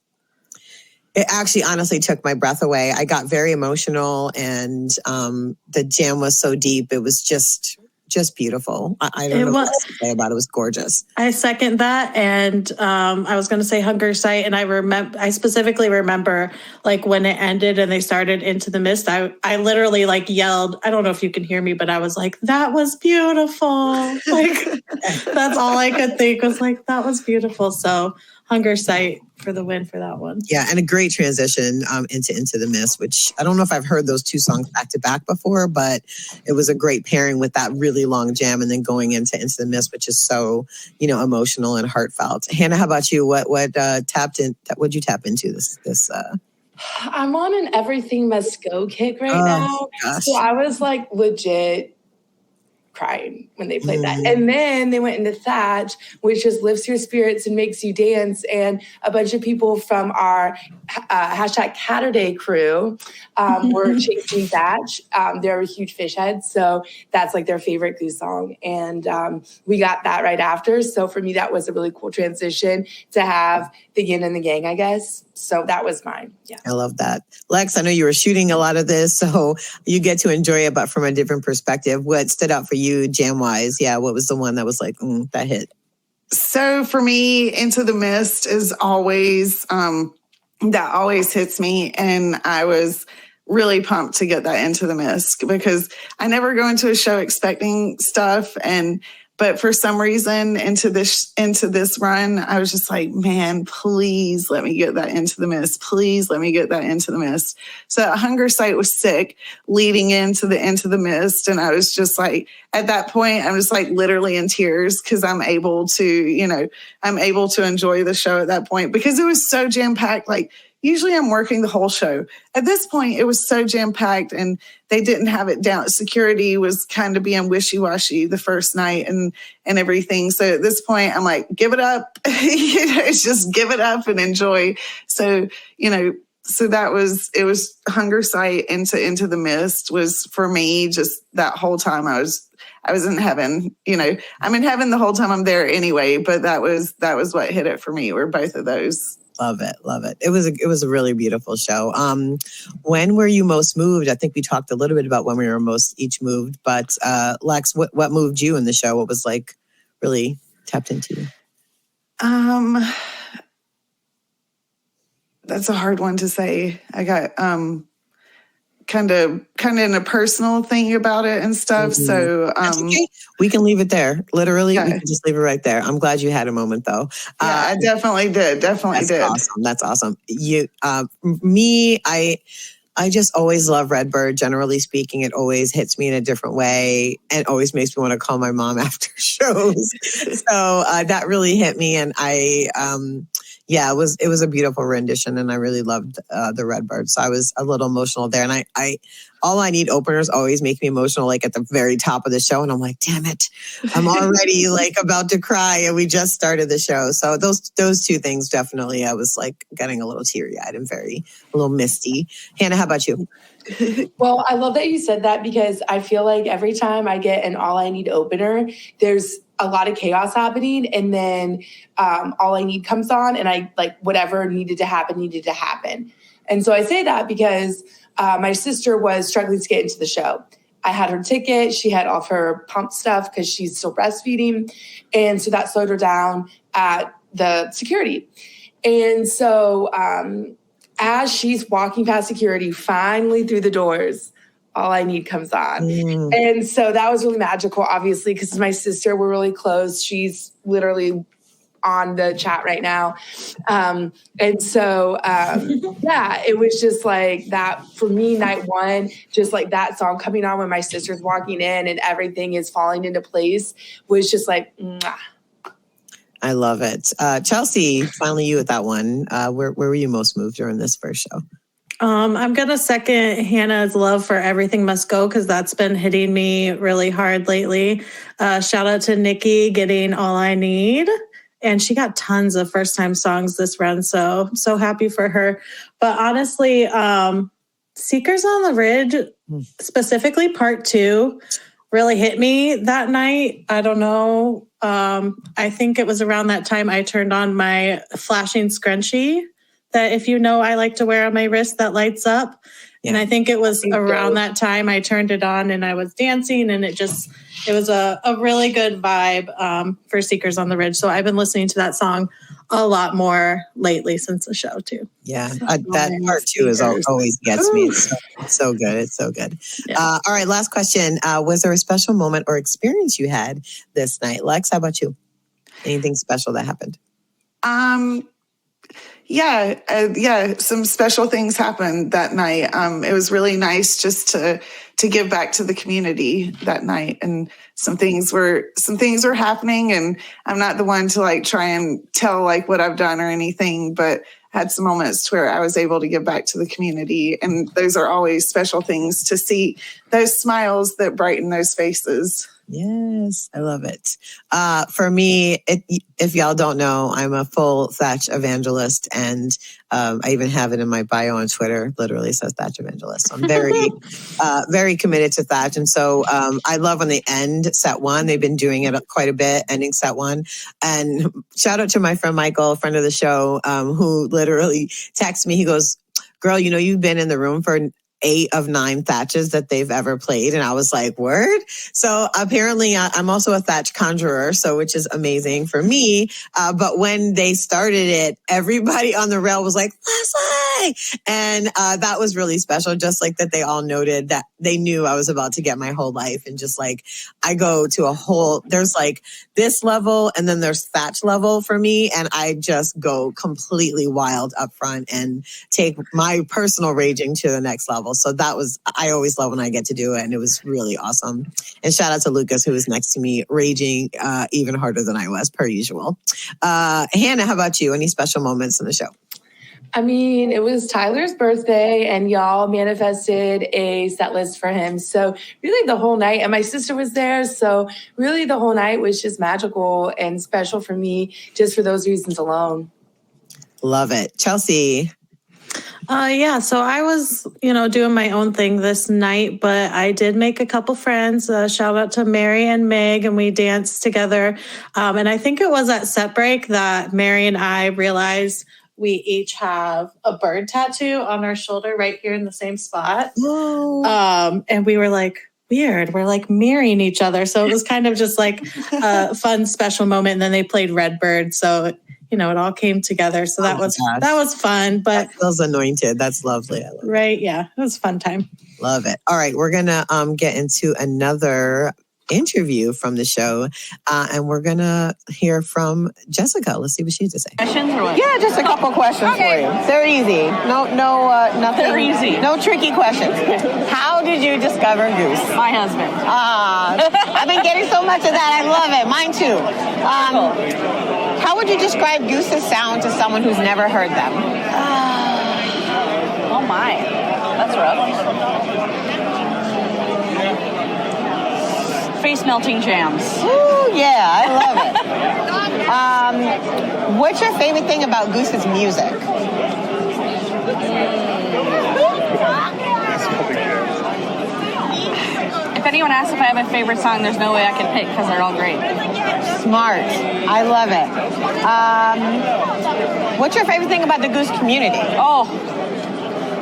actually honestly took my breath away. I got very emotional, and the jam was so deep. It was just beautiful. I don't know what else to say about it. It was gorgeous. I second that. And I was going to say hunger site. And I specifically remember like when it ended and they started Into the Mist, I literally like yelled, I don't know if you can hear me, but I was like, that was beautiful. Like that's all I could think was like, that was beautiful. So hunger site for the win for that one. Yeah, and a great transition into the Mist, which I don't know if I've heard those two songs back to back before, but it was a great pairing with that really long jam and then going into the Mist, which is so, emotional and heartfelt. Hannah, how about you? What'd you tap into this I'm on an Everything Must Go kick right now. Gosh. So I was like legit crying when they played that. And then they went into Thatch, which just lifts your spirits and makes you dance. And a bunch of people from our hashtag Catterday crew were chasing Thatch. They're huge fish heads. So that's like their favorite Goose song. And we got that right after. So for me, that was a really cool transition to have the yin and the yang, I guess. So that was mine. Yeah. I love that. Lex, I know you were shooting a lot of this, so you get to enjoy it, but from a different perspective. What stood out for you jam-wise? Yeah, what was the one that was like, that hit? So for me, Into the Mist is always, that always hits me. And I was really pumped to get that Into the Mist because I never go into a show expecting stuff. But for some reason, into this run, I was just like, man, please let me get that Into the Mist. Please let me get that Into the Mist. So that hunger site was sick leading into the Mist. And I was just like, at that point, I was like literally in tears because I'm able to enjoy the show at that point because it was so jam-packed. Like, usually I'm working the whole show. At this point, it was so jam-packed and they didn't have it down. Security was kind of being wishy-washy the first night and everything. So at this point, I'm like, give it up. It's just give it up and enjoy. So, so it was hunger site into the Mist was for me just that whole time I was in heaven. I'm in heaven the whole time I'm there anyway, but that was what hit it for me were both of those. Love it. It was a really beautiful show. When were you most moved? I think we talked a little bit about when we were most each moved, but Lex, what moved you in the show? What was like really tapped into you? That's a hard one to say. I got kind of in a personal thing about it and stuff. So okay. We can leave it there. Literally, we can just leave it right there. I'm glad you had a moment though. I definitely did. Awesome. That's awesome. I just always love Redbird. Generally speaking, it always hits me in a different way and always makes me want to call my mom after shows. So that really hit me. And it was a beautiful rendition and I really loved the Redbird. So I was a little emotional there. And I All I Need openers always make me emotional, like at the very top of the show. And I'm like, damn it, I'm already like about to cry. And we just started the show. So those two things, definitely, I was like getting a little teary eyed and a little misty. Hannah, how about you? Well, I love that you said that because I feel like every time I get an All I Need opener, there's a lot of chaos happening, and then All I Need comes on, and I like whatever needed to happen. And so I say that because my sister was struggling to get into the show. I had her ticket. She had all of her pump stuff because she's still breastfeeding. And so that slowed her down at the security. And so as she's walking past security, finally through the doors, All I Need comes on. And so that was really magical, obviously, because my sister, we're really close. She's literally on the chat right now. And so, yeah, it was just like that for me, night one, just like that song coming on when my sister's walking in and everything is falling into place was just like, mwah. I love it. Chelsea, finally you with that one. Where were you most moved during this first show? I'm going to second Hannah's love for Everything Must Go because that's been hitting me really hard lately. Shout out to Nikki getting All I Need. And she got tons of first-time songs this run, so happy for her. But honestly, Seekers on the Ridge, specifically part 2, really hit me that night. I don't know. I think it was around that time I turned on my flashing scrunchie that, if you know, I like to wear on my wrist that lights up. Yeah. And I think it was around that time I turned it on and I was dancing, and it was a really good vibe for Seekers on the Ridge. So I've been listening to that song a lot more lately since the show too. Yeah, that part 2 is always gets me. It's so good. It's so good. Yeah. All right, last question. Was there a special moment or experience you had this night? Lex, how about you? Anything special that happened? Yeah, some special things happened that night. It was really nice just to give back to the community that night, and some things were happening, and I'm not the one to like try and tell like what I've done or anything, but had some moments where I was able to give back to the community, and those are always special things to see, those smiles that brighten those faces. Yes, I love it. For me, if y'all don't know, I'm a full Thatch evangelist, and I even have it in my bio on Twitter. Literally says Thatch evangelist. So I'm very, very committed to Thatch, and so I love when they end set 1. They've been doing it quite a bit, ending set 1. And shout out to my friend Michael, friend of the show, who literally texted me. He goes, "Girl, you know you've been in the room for 8 of 9 Thatches that they've ever played." And I was like, word? So apparently I'm also a Thatch conjurer, so which is amazing for me. But when they started it, everybody on the rail was like, Leslie! And that was really special. Just like that they all noted that they knew I was about to get my whole life. And just like, I go to there's like this level and then there's Thatch level for me. And I just go completely wild up front and take my personal raging to the next level. So I always love when I get to do it. And it was really awesome. And shout out to Lucas, who was next to me, raging even harder than I was, per usual. Hannah, how about you? Any special moments in the show? I mean, it was Tyler's birthday and y'all manifested a set list for him. So really the whole night, and my sister was there. So really the whole night was just magical and special for me, just for those reasons alone. Love it. Chelsea. Yeah, so I was, doing my own thing this night, but I did make a couple friends. Shout out to Mary and Meg, and we danced together. And I think it was at set break that Mary and I realized we each have a bird tattoo on our shoulder right here in the same spot. And we were like, weird. We're like mirroring each other. So it was kind of just like a fun, special moment. And then they played Redbird. So it all came together. So that was fun. But that feels anointed. That's lovely. Right. Yeah. It was a fun time. Love it. All right. We're going to get into another interview from the show. And we're going to hear from Jessica. Let's see what she has to say. Questions or what? Yeah, just a couple questions for you. They're easy. No, nothing. They're easy. No tricky questions. How did you discover Goose? My husband. I've been getting so much of that. I love it. Mine too. How would you describe Goose's sound to someone who's never heard them? Oh my, that's rough. Face melting jams. Ooh, yeah, I love it. What's your favorite thing about Goose's music? If anyone asks if I have a favorite song, there's no way I can pick because they're all great. Smart. I love it. What's your favorite thing about the Goose community? Oh,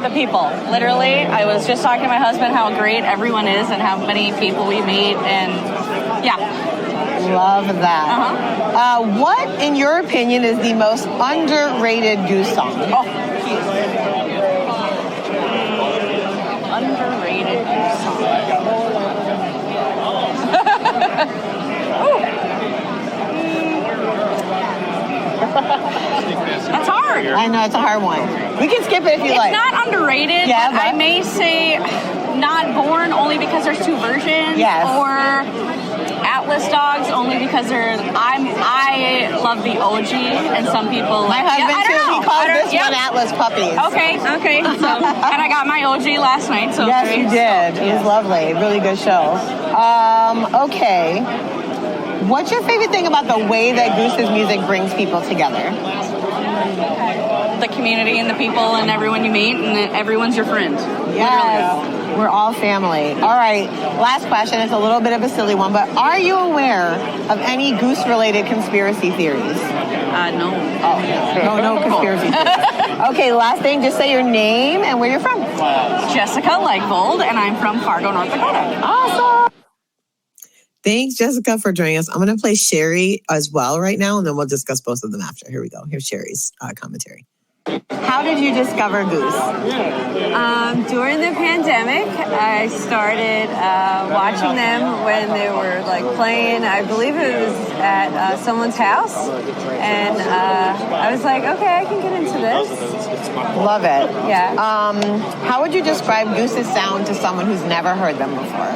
the people. Literally, I was just talking to my husband how great everyone is and how many people we meet, and yeah. Love that. What, in your opinion, is the most underrated Goose song? Oh, underrated Goose song. That's hard. I know, it's a hard one. We can skip it if you like. It's not underrated. Yeah, but I may say Not Born only because there's two versions. Yes. Or Atlas Dogs only because I love the OG and some people My husband too. He called this one Atlas Puppies. Okay. So, and I got my OG last night. So yes, you did. It was lovely. Really good show. Okay. What's your favorite thing about the way that Goose's music brings people together? The community and the people and everyone you meet, and everyone's your friend. Yes. Literally. We're all family. All right. Last question. It's a little bit of a silly one, but are you aware of any Goose-related conspiracy theories? No. Oh, no conspiracy theories. Okay, last thing. Just say your name and where you're from. Jessica Legvold, and I'm from Fargo, North Dakota. Awesome. Thanks, Jessica, for joining us. I'm going to play Sherry as well right now, and then we'll discuss both of them after. Here we go. Here's Sherry's commentary. How did you discover Goose? During the pandemic, I started watching them when they were playing. I believe it was at someone's house, and I was like, okay, I can get into this. Love it. Yeah. How would you describe Goose's sound to someone who's never heard them before?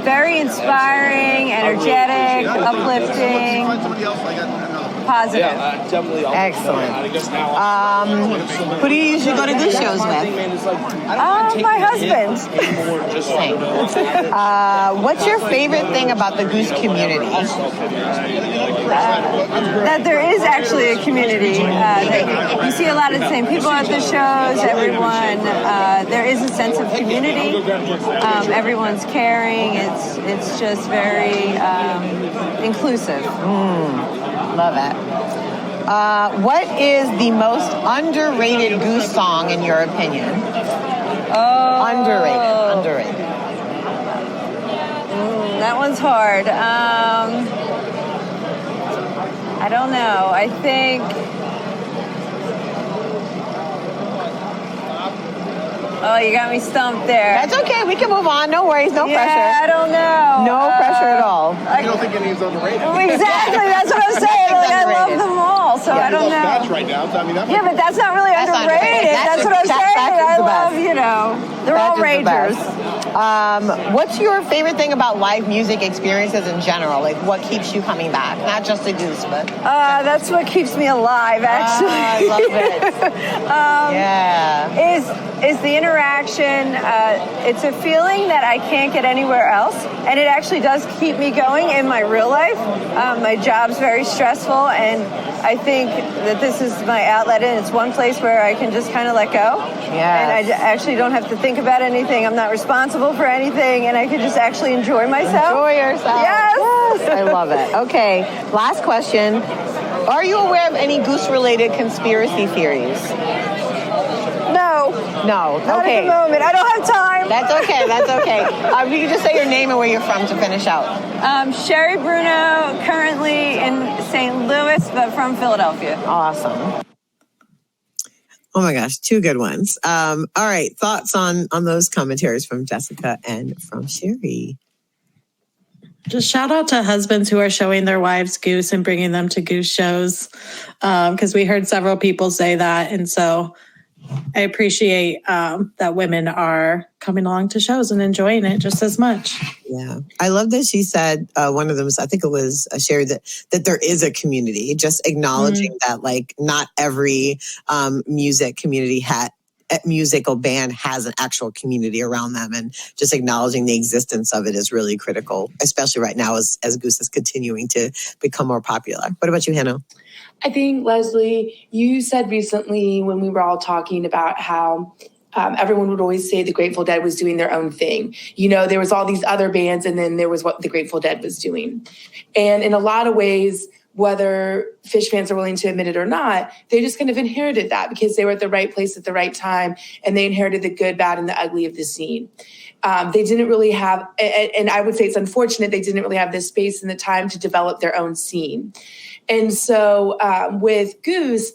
Very inspiring, energetic, uplifting, positive. Excellent. Who do you usually go to Goose shows with? My husband. What's your favorite thing about the Goose community? That there is actually a community. That you see a lot of the same people at the shows. Everyone, there is a sense of community. Everyone's caring. It's just very inclusive. Love it. What is the most underrated Goose song in your opinion? Underrated. That one's hard. I don't know. I think. Oh, you got me stumped there. That's okay. We can move on. No worries. No pressure. I don't know. No pressure at all. You don't think any is underrated? Exactly. That's what I'm saying. I love them all, so I don't know. That's right now. I mean, Yeah, but that's not really underrated. That's what I'm saying. I love, they're all ragers. What's your favorite thing about live music experiences in general? Like, what keeps you coming back? Not just the Goose, but... That's what keeps me alive, actually. I love it. Yeah. Is the interaction. It's a feeling that I can't get anywhere else, and it actually does keep me going in my real life. My job's very stressful, and I think that this is my outlet, and it's one place where I can just kind of let go. Yeah. And I actually don't have to think about anything. I'm not responsible for anything, and I can just actually enjoy myself. Enjoy yourself. Yes. I love it. Okay, last question. Are you aware of any Goose-related conspiracy theories? No. No. Not at the moment. I don't have time. That's okay. You can just say your name and where you're from to finish out. Sherry Bruno, currently in St. Louis, but from Philadelphia. Awesome. Oh my gosh, two good ones. All right, thoughts on those commentaries from Jessica and from Sherry. Just shout out to husbands who are showing their wives Goose and bringing them to Goose shows, because we heard several people say that, and so I appreciate that women are coming along to shows and enjoying it just as much. Yeah. I love that she said, one of them, I think it was Sherry, that there is a community, just acknowledging that not every music musical band has an actual community around them, and just acknowledging the existence of it is really critical, especially right now as Goose is continuing to become more popular. What about you, Hannah? I think, Leslie, you said recently when we were all talking about how everyone would always say the Grateful Dead was doing their own thing. You know, there was all these other bands, and then there was what the Grateful Dead was doing. And in a lot of ways, whether Phish fans are willing to admit it or not, they just kind of inherited that because they were at the right place at the right time, and they inherited the good, bad, and the ugly of the scene. They didn't really have, and I would say it's unfortunate, they didn't really have the space and the time to develop their own scene. And so with Goose,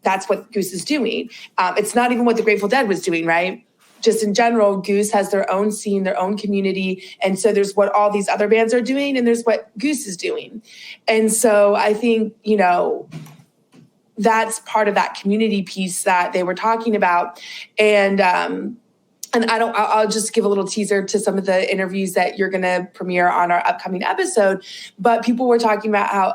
that's what Goose is doing. It's not even what the Grateful Dead was doing, right? Just in general, Goose has their own scene, their own community. And so there's what all these other bands are doing, and there's what Goose is doing. And so I think, you know, that's part of that community piece that they were talking about. And I'll just give a little teaser to some of the interviews that you're going to premiere on our upcoming episode. But people were talking about how,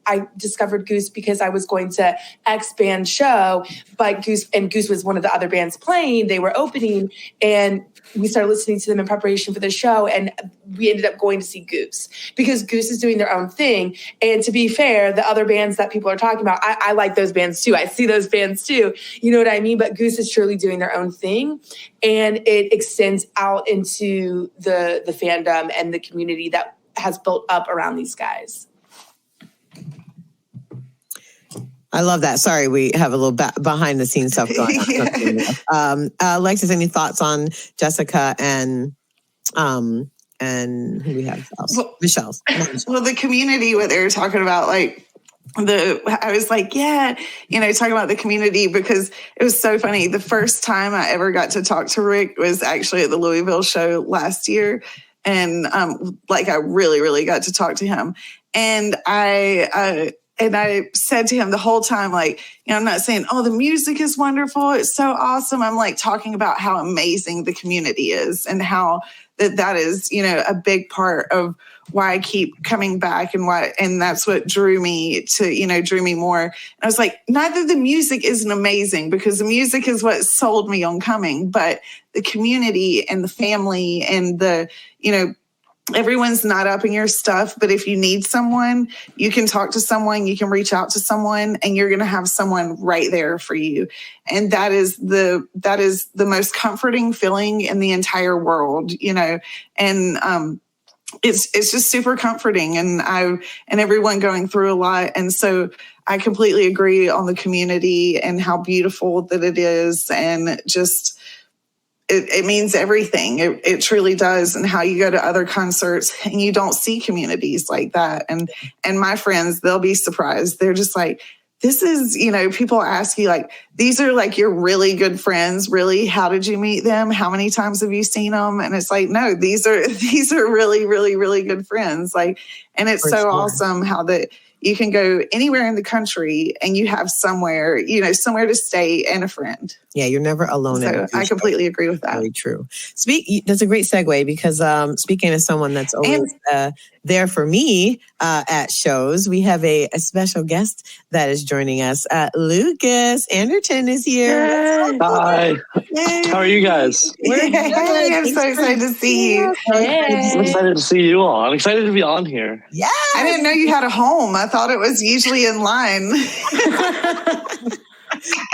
I discovered Goose because I was going to X band show, but Goose was one of the other bands playing. They were opening, and we started listening to them in preparation for the show, and we ended up going to see Goose because Goose is doing their own thing. And to be fair, the other bands that people are talking about, I like those bands too. I see those bands too. You know what I mean? But Goose is truly doing their own thing, and it extends out into the fandom and the community that has built up around these guys. I love that. Sorry, we have a little behind the scenes stuff going on. Alexis, any thoughts on Jessica and who we have else? Michelle. Well, the community, what they were talking about, like I was like, yeah, you know, talking about the community, because it was so funny. The first time I ever got to talk to Rick was actually at the Louisville show last year. And I really, really got to talk to him. And I said to him the whole time, like, you know, I'm not saying, oh, the music is wonderful, it's so awesome. I'm like talking about how amazing the community is and how that is, you know, a big part of why I keep coming back and that's what drew me more. And I was like, neither the music isn't amazing, because the music is what sold me on coming, but the community and the family and the, you know, everyone's not up in your stuff, but if you need someone, you can talk to someone, you can reach out to someone, and you're going to have someone right there for you. And that is the most comforting feeling in the entire world, you know, and it's just super comforting, and everyone going through a lot. And so I completely agree on the community and how beautiful that it is, and just it means everything. It truly does. And how you go to other concerts and you don't see communities like that. And my friends, they'll be surprised. They're just like, this is, you know, people ask you, like, these are like your really good friends. Really? How did you meet them? How many times have you seen them? And it's like, no, these are really, really, really good friends. Like, and it's so awesome how that you can go anywhere in the country and you have somewhere to stay and a friend. Yeah, you're never alone. So I completely agree with that. Very true. That's a great segue, because speaking as someone that's always there for me at shows, we have a special guest that is joining us. Lucas Anderton is here. Hi. How are you guys? I'm so excited to see you. I'm excited to see you all. I'm excited to be on here. Yeah. I didn't know you had a home. I thought it was usually in line.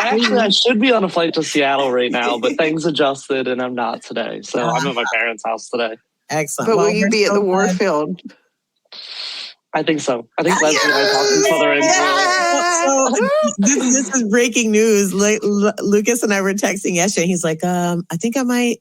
Actually, I should be on a flight to Seattle right now, but things adjusted and I'm not today. So I'm at my parents' house today. Excellent. But will you be at the Warfield? I think so. I think Leslie and I talked each other into it. So this is breaking news. Lucas and I were texting yesterday. He's like, I think I might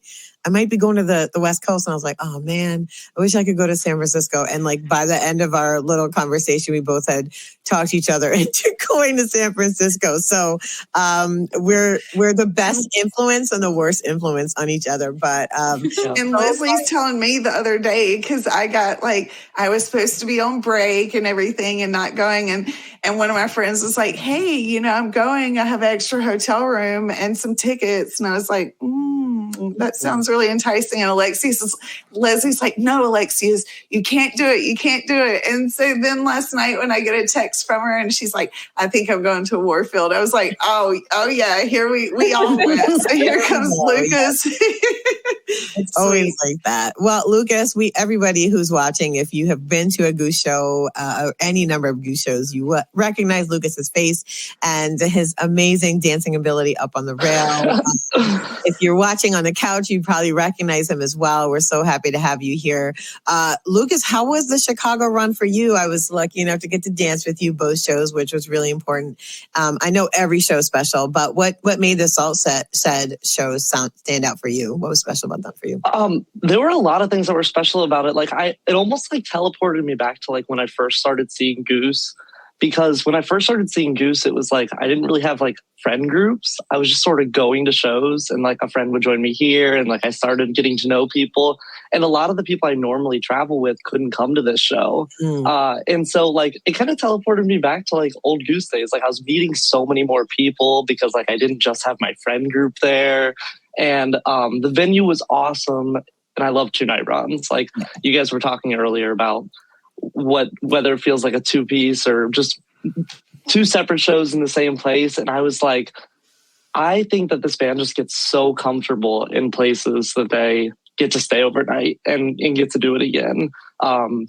be going to the West Coast. And I was like, oh man, I wish I could go to San Francisco. And like by the end of our little conversation, we both had talked each other into going to San Francisco. So we're the best influence and the worst influence on each other. But and Leslie's telling me the other day, because I was supposed to be on break and everything and not going. And one of my friends was like, hey, you know, I'm going. I have an extra hotel room and some tickets. And I was like, that sounds really enticing. And Leslie's like, no, Alexius, you can't do it. You can't do it. And so then last night when I get a text from her and she's like, I think I'm going to Warfield. I was like, oh yeah, here we all went. So here comes Lucas. It's always like that. Well, Lucas, everybody who's watching, if you have been to a Goose show, or any number of Goose shows, you recognize Lucas's face and his amazing dancing ability up on the rail. If you're watching on the couch, you probably recognize him as well. We're so happy to have you here. Lucas, how was the Chicago run for you? I was lucky enough to get to dance with you both shows, which was really important. I know every show is special, but what made the Salt Said shows stand out for you? What was special about that for you? There were a lot of things that were special about it. Like it almost like teleported me back to like when I first started seeing Goose. Because when I first started seeing Goose, it was like I didn't really have like friend groups. I was just sort of going to shows and like a friend would join me here. And like I started getting to know people. And a lot of the people I normally travel with couldn't come to this show. And so like it kind of teleported me back to like old Goose days. Like I was meeting so many more people because like I didn't just have my friend group there. And the venue was awesome. And I love 2-night runs. Like you guys were talking earlier about whether it feels like a two-piece or just two separate shows in the same place. And I was like, I think that this band just gets so comfortable in places that they get to stay overnight and get to do it again.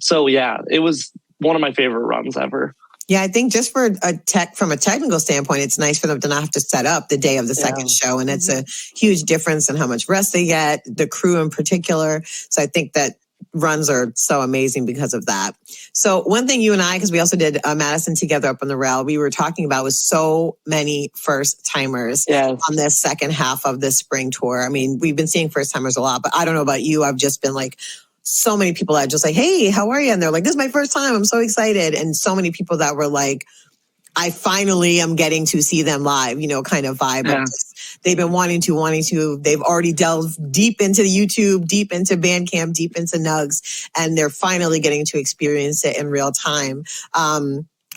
So yeah, it was one of my favorite runs ever. Yeah, I think just from a technical standpoint, it's nice for them to not have to set up the day of the second show. And it's a huge difference in how much rest they get, the crew in particular. So I think that runs are so amazing because of that. So one thing you and I, because we also did Madison together up on the rail, we were talking about was so many first timers on this second half of this spring tour. I mean, we've been seeing first timers a lot, but I don't know about you. I've just been like, so many people that just like, hey, how are you? And they're like, this is my first time. I'm so excited. And so many people that were like, I finally am getting to see them live, kind of vibe. Yeah. They've been wanting to. They've already delved deep into YouTube, deep into Bandcamp, deep into Nugs, and they're finally getting to experience it in real time.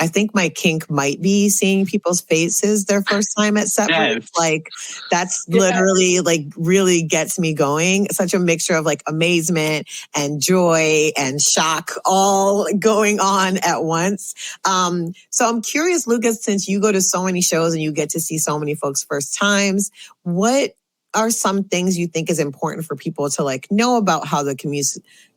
I think my kink might be seeing people's faces their first time at set. Yes. Like that's literally like really gets me going. Such a mixture of like amazement and joy and shock all going on at once. So I'm curious, Lucas, since you go to so many shows and you get to see so many folks first times, what are some things you think is important for people to like know about how the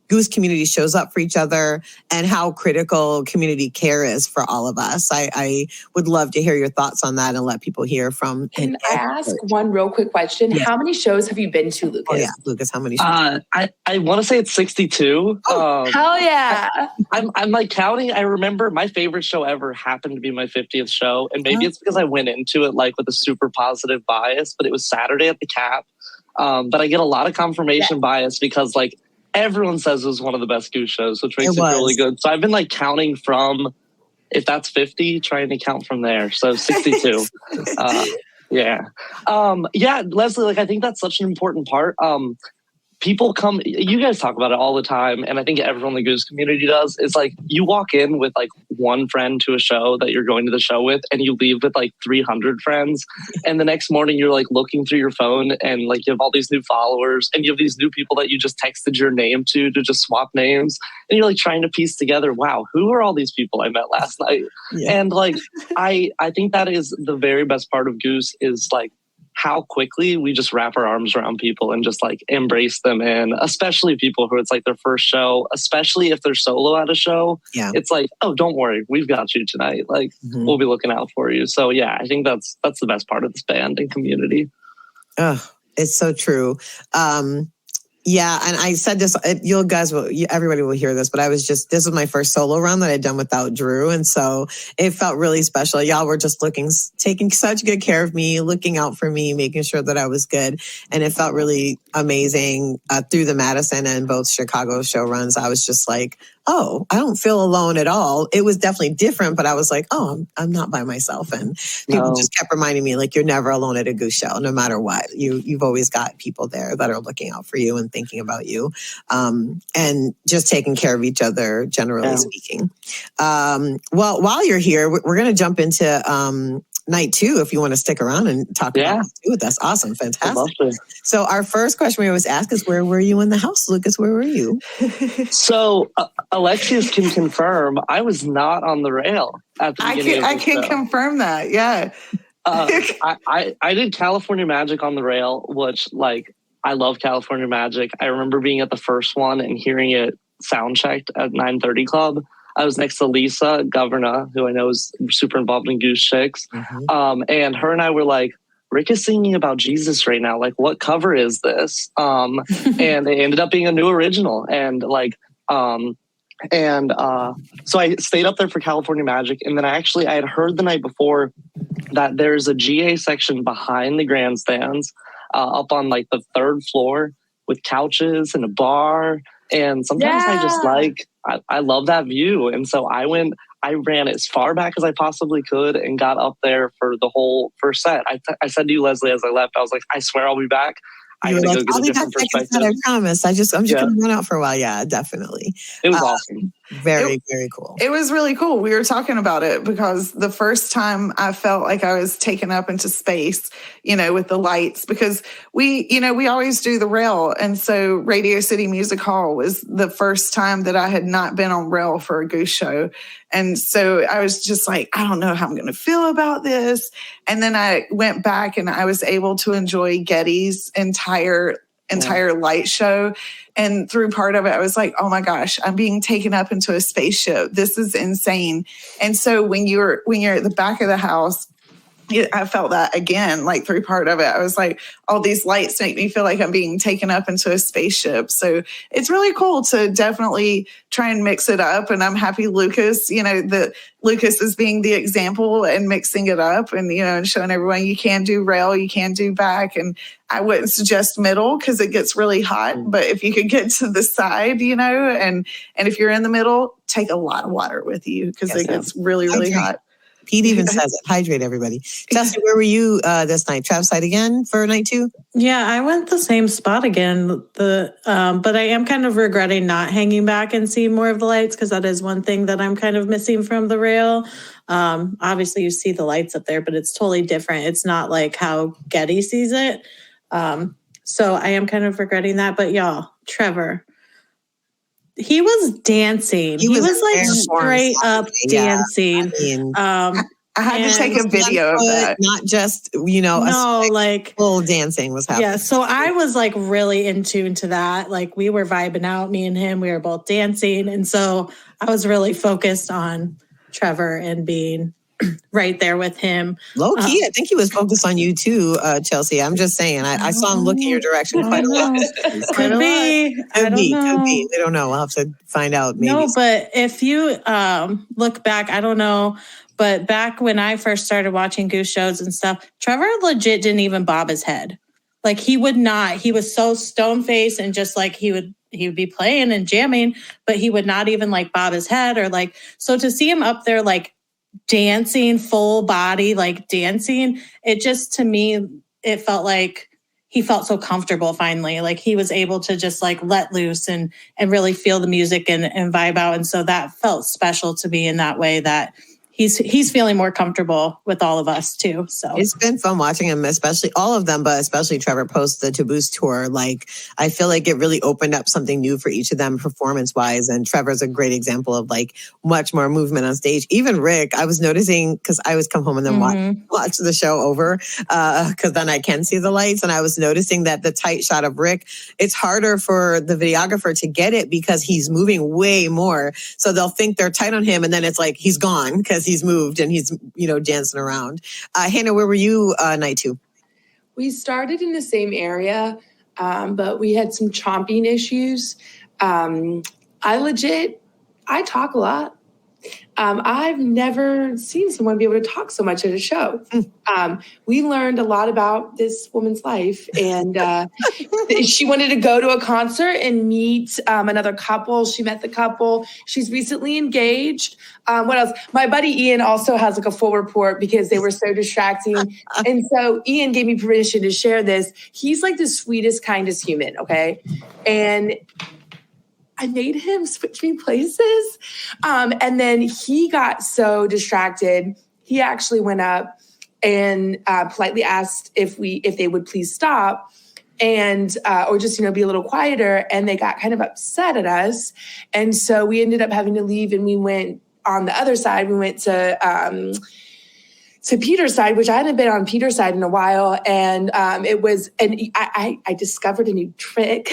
Goose community shows up for each other and how critical community care is for all of us? I would love to hear your thoughts on that and let people hear from. Can I ask one real quick question? Yeah. How many shows have you been to, Lucas? Oh yeah, Lucas, how many shows? I want to say it's 62. Oh, hell yeah. I'm like counting. I remember my favorite show ever happened to be my 50th show. And maybe it's because I went into it like with a super positive bias, but it was Saturday at the Cap. But I get a lot of confirmation bias because like, everyone says it was one of the best Goose shows, which makes it really good. So I've been like counting from, if that's 50, trying to count from there. So 62. Yeah, Leslie, like I think that's such an important part. People come, you guys talk about it all the time, and I think everyone in the Goose community does. It's like you walk in with like one friend to a show that you're going to the show with, and you leave with like 300 friends. And the next morning you're like looking through your phone and like you have all these new followers and you have these new people that you just texted your name to just swap names. And you're like trying to piece together, wow, who are all these people I met last night? Yeah. And like, I think that is the very best part of Goose is like, how quickly we just wrap our arms around people and just like embrace them in, especially people who it's like their first show, especially if they're solo at a show. Yeah. It's like, oh, don't worry, we've got you tonight. Like we'll be looking out for you. So yeah, I think that's the best part of this band and community. Oh, it's so true. Yeah, and I said this, everybody will hear this, but this was my first solo run that I'd done without Drew. And so it felt really special. Y'all were just taking such good care of me, looking out for me, making sure that I was good. And it felt really amazing through the Madison and both Chicago show runs. I was just like, oh, I don't feel alone at all. It was definitely different, but I was like, oh, I'm not by myself. And people just kept reminding me, like, you're never alone at a Goose show, no matter what. You've always got people there that are looking out for you and thinking about you, and just taking care of each other, generally speaking. Well, while you're here, we're going to jump into night 2 if you want to stick around and talk about it too. That's awesome. Fantastic. So our first question we always ask is, where were you in the house? Lucas, where were you? So Alexius can confirm I was not on the rail at the beginning I of the can show. confirm that. Yeah. I did California Magic on the rail, which like I love California Magic. I remember being at the first one and hearing it sound checked at 9:30 Club. I was next to Lisa Governor, who I know is super involved in Goose Chicks. And her and I were like, Rick is singing about Jesus right now. Like, what cover is this? And it ended up being a new original. And so I stayed up there for California Magic. And then I had heard the night before that there's a GA section behind the grandstands up on like the 3rd floor with couches and a bar. And sometimes I just I love that view. And so I ran as far back as I possibly could and got up there for the whole first set. I said to you, Leslie, as I left, I was like, I swear I'll be back. I'll be back second set, I promise. I'm just going to run out for a while. Yeah, definitely. It was awesome. Very cool. It was really cool. We were talking about it because the first time I felt like I was taken up into space, with the lights, because we always do the rail. And so Radio City Music Hall was the first time that I had not been on rail for a Goose show. And so I was just like, I don't know how I'm going to feel about this. And then I went back and I was able to enjoy Getty's entire light show. And through part of it, I was like, oh my gosh, I'm being taken up into a spaceship. This is insane. And so when you're at the back of the house, I felt that again, like through part of it. I was like, all these lights make me feel like I'm being taken up into a spaceship. So it's really cool to definitely try and mix it up. And I'm happy Lucas, that Lucas is being the example and mixing it up and, and showing everyone you can do rail, you can do back. And I wouldn't suggest middle because it gets really hot. But if you could get to the side, and if you're in the middle, take a lot of water with you because it gets really, really hot. Pete even says it. Hydrate, everybody. Chelsea, where were you this night? Trav side again for night 2? Yeah, I went the same spot again. But I am kind of regretting not hanging back and seeing more of the lights because that is one thing that I'm kind of missing from the rail. Obviously, you see the lights up there, but it's totally different. It's not like how Getty sees it. So I am kind of regretting that. But y'all, Trevor, he was dancing. He was like straight up dancing. I had to take a video of that. Not just, full dancing was happening. Yeah, so I was like really in tune to that. Like we were vibing out, me and him, we were both dancing. And so I was really focused on Trevor and being right there with him. Low key, I think he was focused on you too, Chelsea. I'm just saying. I saw him looking your direction quite a lot. Could be. Could be. We don't know. We'll have to find out. Maybe. No, but if you look back, I don't know, but back when I first started watching Goose shows and stuff, Trevor legit didn't even bob his head. Like he would not. He was so stone-faced and just like he would be playing and jamming, but he would not even like bob his head or like. So to see him up there like dancing full body, like dancing, it just, to me, it felt like he felt so comfortable finally. Like he was able to just like let loose and really feel the music and vibe out. And so that felt special to me in that way, that he's feeling more comfortable with all of us too. So it's been fun watching him, especially all of them, but especially Trevor post the To Boost tour. Like I feel like it really opened up something new for each of them performance wise. And Trevor's a great example of like much more movement on stage. Even Rick, I was noticing because I always come home and then watch the show over because then I can see the lights. And I was noticing that the tight shot of Rick, it's harder for the videographer to get it because he's moving way more. So they'll think they're tight on him. And then it's like he's gone because he's moved and he's, dancing around. Hannah, where were you night 2? We started in the same area, but we had some chomping issues. I talk a lot. I've never seen someone be able to talk so much at a show. We learned a lot about this woman's life, and she wanted to go to a concert and meet another couple. She met the couple. She's recently engaged. What else? My buddy Ian also has like a full report because they were so distracting. And so Ian gave me permission to share this. He's like the sweetest, kindest human, okay? And I made him switch me places. And then he got so distracted. He actually went up and politely asked if they would please stop and or just be a little quieter, and they got kind of upset at us, and so we ended up having to leave, and we went on the other side. We went to Peter's side, which I hadn't been on Peter's side in a while. And it was, and I discovered a new trick.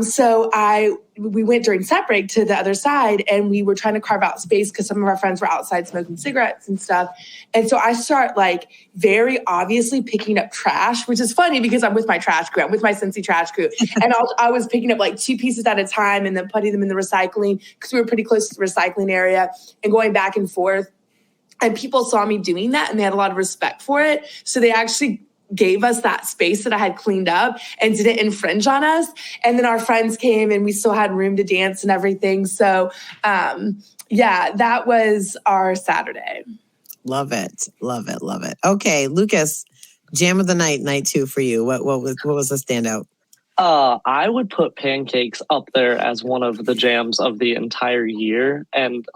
So we went during set break to the other side, and we were trying to carve out space because some of our friends were outside smoking cigarettes and stuff. And so I start very obviously picking up trash, which is funny because I'm with my trash crew. I'm with my Cincy trash crew. And I was picking up 2 pieces at a time and then putting them in the recycling because we were pretty close to the recycling area and going back and forth. And people saw me doing that and they had a lot of respect for it. So they actually gave us that space that I had cleaned up and didn't infringe on us. And then our friends came and we still had room to dance and everything. So that was our Saturday. Love it. Love it. Love it. Okay, Lucas, jam of the night 2 for you. What was the standout? I would put Pancakes up there as one of the jams of the entire year. And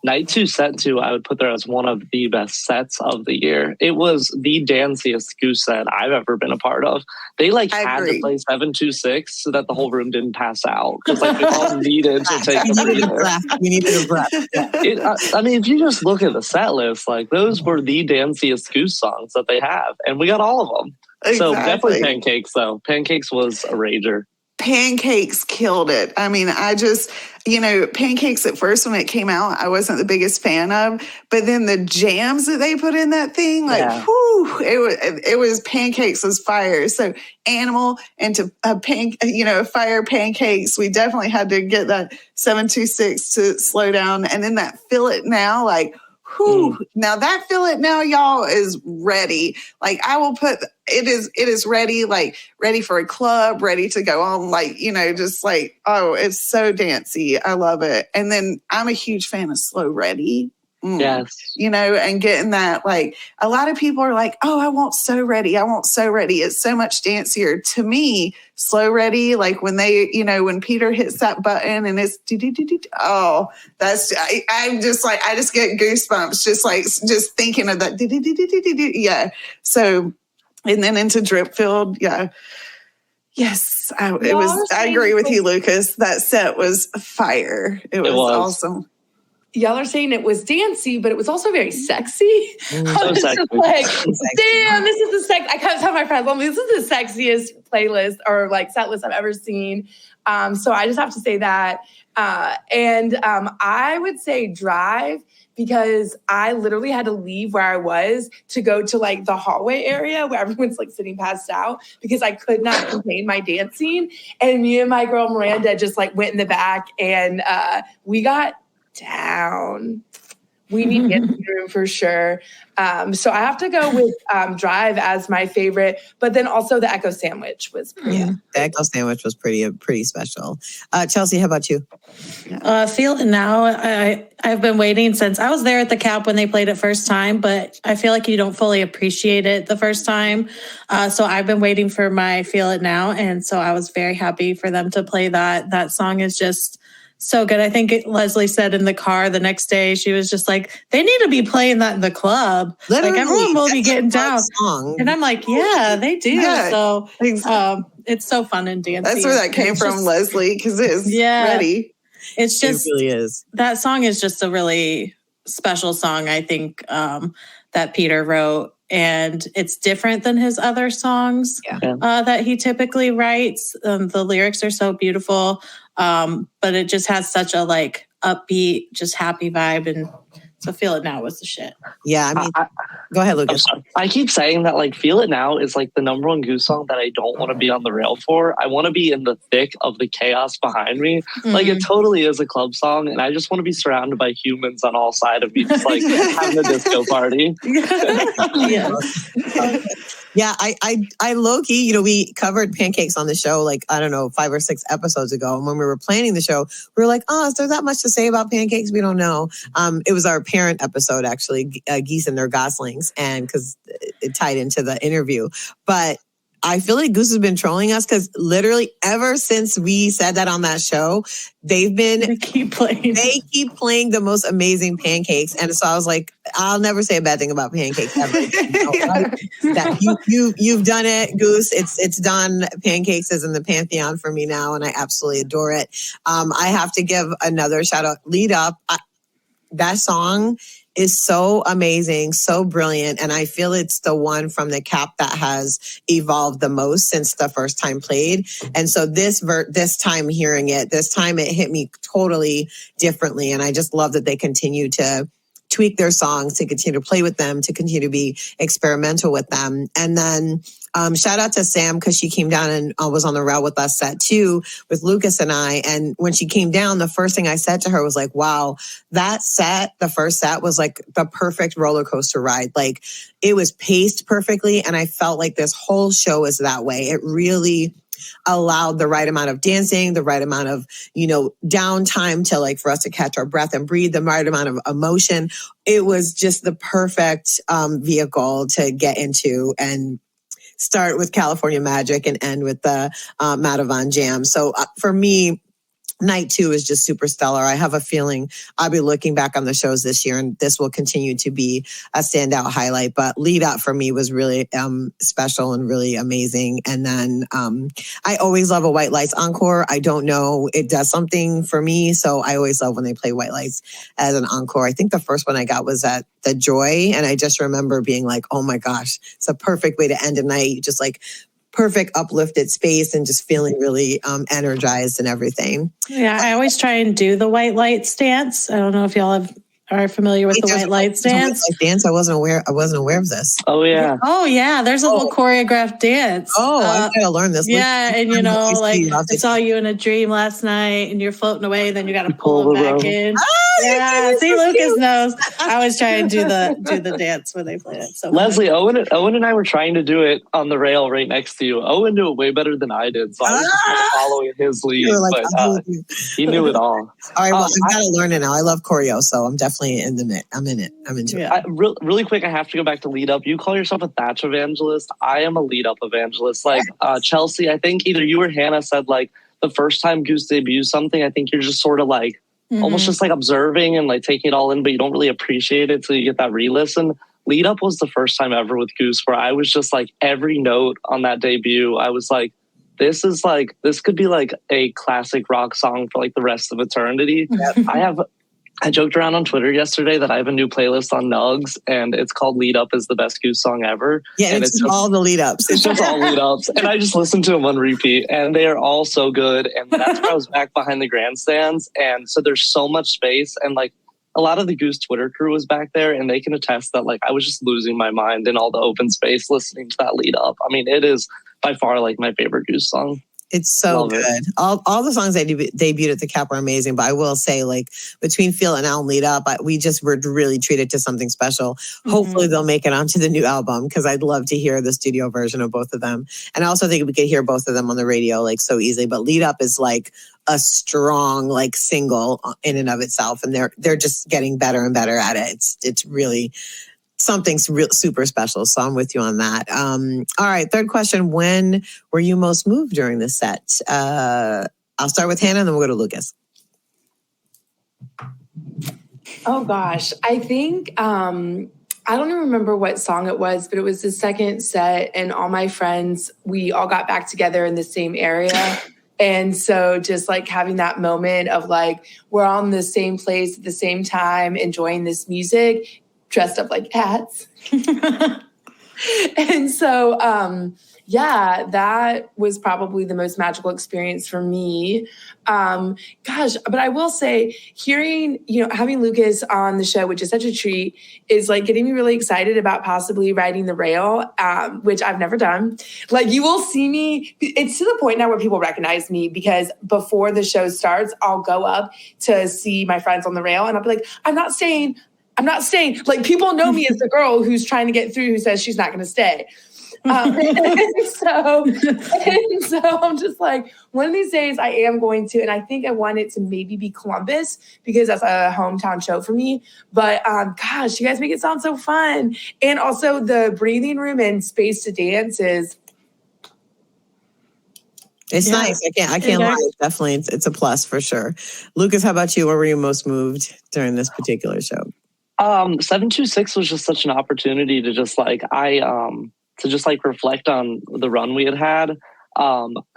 Night 2, Set 2, I would put there as one of the best sets of the year. It was the danciest Goose set I've ever been a part of. They had to play 726 so that the whole room didn't pass out. Because we all needed to take a breather. We needed a breath. If you just look at the set list, those were the danciest Goose songs that they have. And we got all of them. Exactly. So definitely Pancakes, though. Pancakes was a rager. Pancakes killed it. I just, Pancakes at first when it came out, I wasn't the biggest fan of, but then the jams that they put in that thing, it was Pancakes was fire. So Animal into Fire Pancakes, we definitely had to get that 726 to slow down. And then that Feel It Now, now that Feel It Now, y'all, is ready. I will put it is ready, ready for a club, ready to go on, it's so dancey. I love it. And then I'm a huge fan of Slow Ready. Yes. And getting that, a lot of people are oh, I want So Ready. I want So Ready. It's so much dancier. To me, Slow Ready, when they, when Peter hits that button and it's, oh, that's, I just get goosebumps, just thinking of that. Yeah. So, and then into Dripfield. Yeah. Yes. I agree with you, Lucas. That set was fire. It was awesome. Y'all are saying it was dancey, but it was also very sexy. So I was sexy. just damn, this is the sex. I kept telling my friends, this is the sexiest playlist or set list I've ever seen. So I just have to say that. And I would say Drive, because I literally had to leave where I was to go to the hallway area where everyone's sitting passed out because I could not contain my dancing. And me and my girl Miranda just went in the back and we got down. We need dancing room for sure. So I have to go with Drive as my favorite, but then also the Echo Sandwich was pretty. Yeah, the Echo Sandwich was pretty special. Chelsea, how about you? Feel It Now. I've been waiting since I was there at the Cap when they played it first time, but I feel like you don't fully appreciate it the first time. So I've been waiting for my Feel It Now, and so I was very happy for them to play that. That song is just so good. I think Leslie said in the car the next day, she was just they need to be playing that in the club. Literally, everyone will be getting down. Song. And I'm yeah, they do. Yeah, so it's so fun and dancing. That's where that came from, Leslie, because it's ready. It's just, it really is. That song is just a really special song, I think, that Peter wrote. And it's different than his other songs that he typically writes. The lyrics are so beautiful. But it just has such a upbeat, just happy vibe, and so Feel It Now was the shit. Yeah, go ahead, Lucas. I keep saying that Feel It Now is the number one Goose song that I don't want to be on the rail for. I want to be in the thick of the chaos behind me. It totally is a club song, and I just want to be surrounded by humans on all sides of me, just having a disco party. Yeah, I low-key, we covered Pancakes on the show, 5 or 6 episodes ago. And when we were planning the show, we were is there that much to say about Pancakes? We don't know. It was our parent episode, actually, Geese and Their Goslings, and because it tied into the interview. But I feel like Goose has been trolling us because literally ever since we said that on that show, they keep playing the most amazing pancakes. And so I was like, I'll never say a bad thing about pancakes ever. You've done it, Goose. It's done. Pancakes is in the pantheon for me now, and I absolutely adore it. I have to give another shout out. Lead Up. That song is so amazing, so brilliant. And I feel it's the one from the Cap that has evolved the most since the first time played. And so this time hearing it, this time it hit me totally differently. And I just love that they continue to tweak their songs, to continue to play with them, to continue to be experimental with them. And then shout out to Sam because she came down and was on the route with us set too with Lucas and I. And when she came down, the first thing I said to her was like, wow, that set, the first set was like the perfect roller coaster ride. Like it was paced perfectly. And I felt like this whole show is that way. It really allowed the right amount of dancing, the right amount of, downtime to like for us to catch our breath and breathe, the right amount of emotion. It was just the perfect vehicle to get into and start with California Magic and end with the Madavon Jam. So for me, night 2 is just super stellar. I have a feeling I'll be looking back on the shows this year and this will continue to be a standout highlight. But Lead Up for me was really special and really amazing. And then I always love a White Lights encore. I don't know, it does something for me. So I always love when they play White Lights as an encore. I think the first one I got was at the Joy. And I just remember being like, oh my gosh, it's a perfect way to end a night. Just like perfect uplifted space and just feeling really energized and everything. Yeah, I always try and do the White Lights dance. I don't know if y'all are familiar with the White Lights dance. Dance. I wasn't aware of this. Oh yeah. Oh yeah. There's a little choreographed dance. I gotta learn this. Yeah, and I saw you in a dream last night, and you're floating away. And then you got to pull it back in. Oh, yeah. See, Lucas knows. I always try and do the dance when they play it. So Leslie, Owen and I were trying to do it on the rail right next to you. Owen knew it way better than I did, so I was just kind of following his lead. But he knew it all. All right, well, I've got to learn it now. I love choreo, so I'm definitely in the mix. I'm in it. I'm into it. Really quick, I have to go back to Lead Up. You call yourself a Thatch evangelist. I am a Lead Up evangelist. Like Chelsea, I think either you or Hannah said like the first time Goose debuts something, I think you're just sort of like almost just like observing and like taking it all in, but you don't really appreciate it till you get that re-listen. Lead Up was the first time ever with Goose where I was just like every note on that debut, I was like, this could be like a classic rock song for like the rest of eternity. I joked around on Twitter yesterday that I have a new playlist on Nugs and it's called Lead Up is the best Goose song ever. Yeah, and it's just all the lead ups. It's just all lead ups. And I just listened to them on repeat and they are all so good. And that's where I was back behind the grandstands. And so there's so much space. And like a lot of the Goose Twitter crew was back there and they can attest that like I was just losing my mind in all the open space listening to that Lead Up. I mean, it is by far like my favorite Goose song. It's so good. All the songs they debuted at the Cap were amazing, but I will say, like, between Feel and Now and Lead Up, we just were really treated to something special. Hopefully they'll make it onto the new album because I'd love to hear the studio version of both of them. And I also think we could hear both of them on the radio like so easily. But Lead Up is like a strong like single in and of itself, and they're just getting better and better at it. It's really something's super special. So I'm with you on that. All right. Third question. When were you most moved during this set? I'll start with Hannah and then we'll go to Lucas. Oh gosh. I think, I don't even remember what song it was, but it was the second set and all my friends, we all got back together in the same area. And so just like having that moment of like, we're all in the same place at the same time, enjoying this music, dressed up like cats. And so, that was probably the most magical experience for me. But I will say hearing, having Lucas on the show, which is such a treat, is like getting me really excited about possibly riding the rail, which I've never done. Like you will see me, it's to the point now where people recognize me because before the show starts, I'll go up to see my friends on the rail and I'll be like, I'm not staying. Like people know me as the girl who's trying to get through who says she's not going to stay. And so I'm just like, one of these days I am going to, and I think I want it to maybe be Columbus because that's a hometown show for me. But gosh, you guys make it sound so fun. And also the breathing room and space to dance is It's nice. I can't lie. Definitely, it's a plus for sure. Lucas, how about you? Where were you most moved during this particular show? 726 was just such an opportunity to just like reflect on the run we had.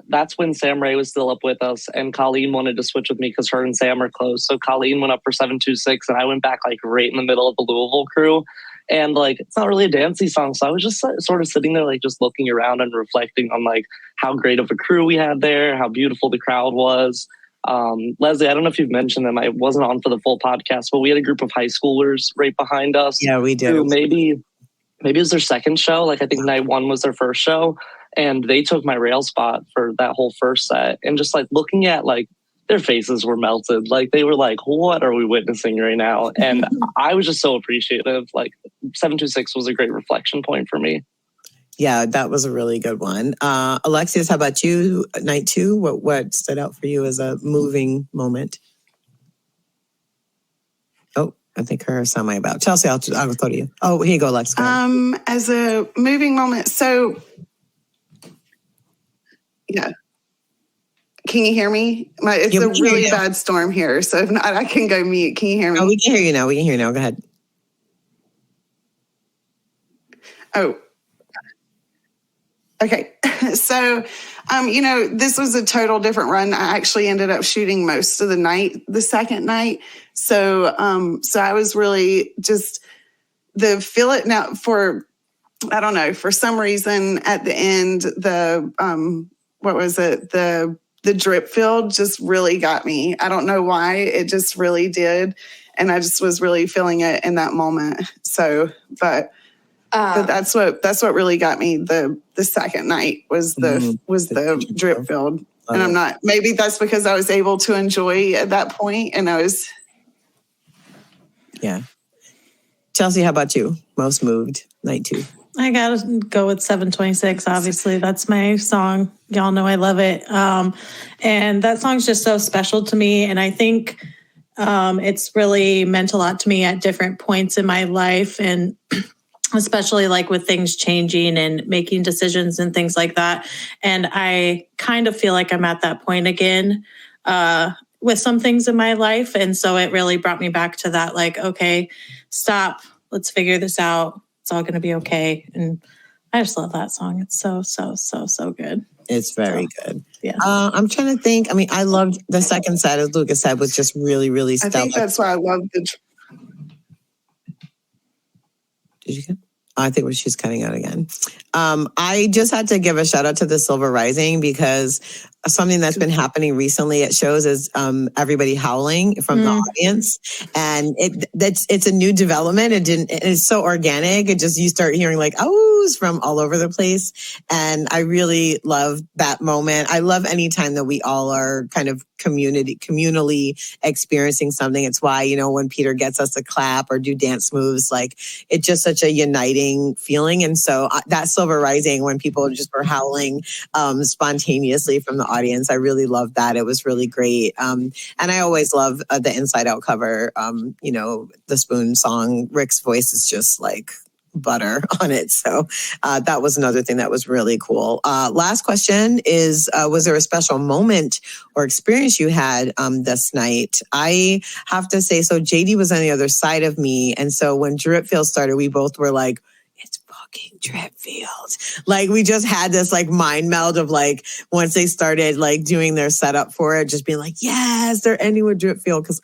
That's when Sam Ray was still up with us, and Colleen wanted to switch with me because her and Sam are close. So Colleen went up for 726, and I went back like right in the middle of the Louisville crew. And like, it's not really a dancey song. So I was just sort of sitting there, like just looking around and reflecting on like how great of a crew we had there, how beautiful the crowd was. Leslie, I don't know if you've mentioned them. I wasn't on for the full podcast, but we had a group of high schoolers right behind us. Yeah, we did. Who maybe it was their second show. Like I think night one was their first show, and they took my rail spot for that whole first set. And just like looking at like their faces were melted. Like they were like, what are we witnessing right now? And I was just so appreciative. Like 726 was a great reflection point for me. Yeah, that was a really good one. Alexius, how about you? Night two, what stood out for you as a moving moment? Oh, I think her sound might about. Chelsea, I'll throw to you. Oh, here you go, Lex. Go as a moving moment. So, yeah. Can you hear me? It's a really bad storm here. So if not, I can go mute. Can you hear me? Oh, we can hear you now. Go ahead. Oh, okay. So, this was a total different run. I actually ended up shooting most of the night, the second night. So I was really just feel it now for some reason at the end, the drip field just really got me. I don't know why, it just really did. And I just was really feeling it in that moment. So, but that's what really got me the second night was the drip field. And maybe that's because I was able to enjoy at that point, and I was. Yeah. Chelsea, how about you? Most moved, night two. I gotta go with 726. Obviously, that's my song. Y'all know I love it. And that song's just so special to me. And I think it's really meant a lot to me at different points in my life. And especially like with things changing and making decisions and things like that. And I kind of feel like I'm at that point again with some things in my life. And so it really brought me back to that, like, okay, stop. Let's figure this out. It's all going to be okay. And I just love that song. It's so, so, so, so good. It's very good. Yeah. I'm trying to think. I mean, I loved the second set, as Lucas said, was just really, really stellar. I think that's why I love the. Did you get? I think she's cutting out again. I just had to give a shout out to the Silver Rising because something that's been happening recently at shows is everybody howling from the audience, and it's a new development. It's so organic. It just, you start hearing like ohs from all over the place, and I really love that moment. I love any time that we all are kind of communally experiencing something. It's why, when Peter gets us to clap or do dance moves, like it's just such a uniting feeling. And so that Silver Rising, when people just were howling spontaneously from the audience, I really loved that. It was really great. And I always love the Inside Out cover. The Spoon song, Rick's voice is just like butter on it. So that was another thing that was really cool. Last question is, was there a special moment or experience you had this night? I have to say, so JD was on the other side of me. And so when Dripfield started, we both were like, it's fucking Dripfield. Like we just had this like mind meld of like, once they started like doing their setup for it, just being like, yes, they're ending with Dripfield. Cause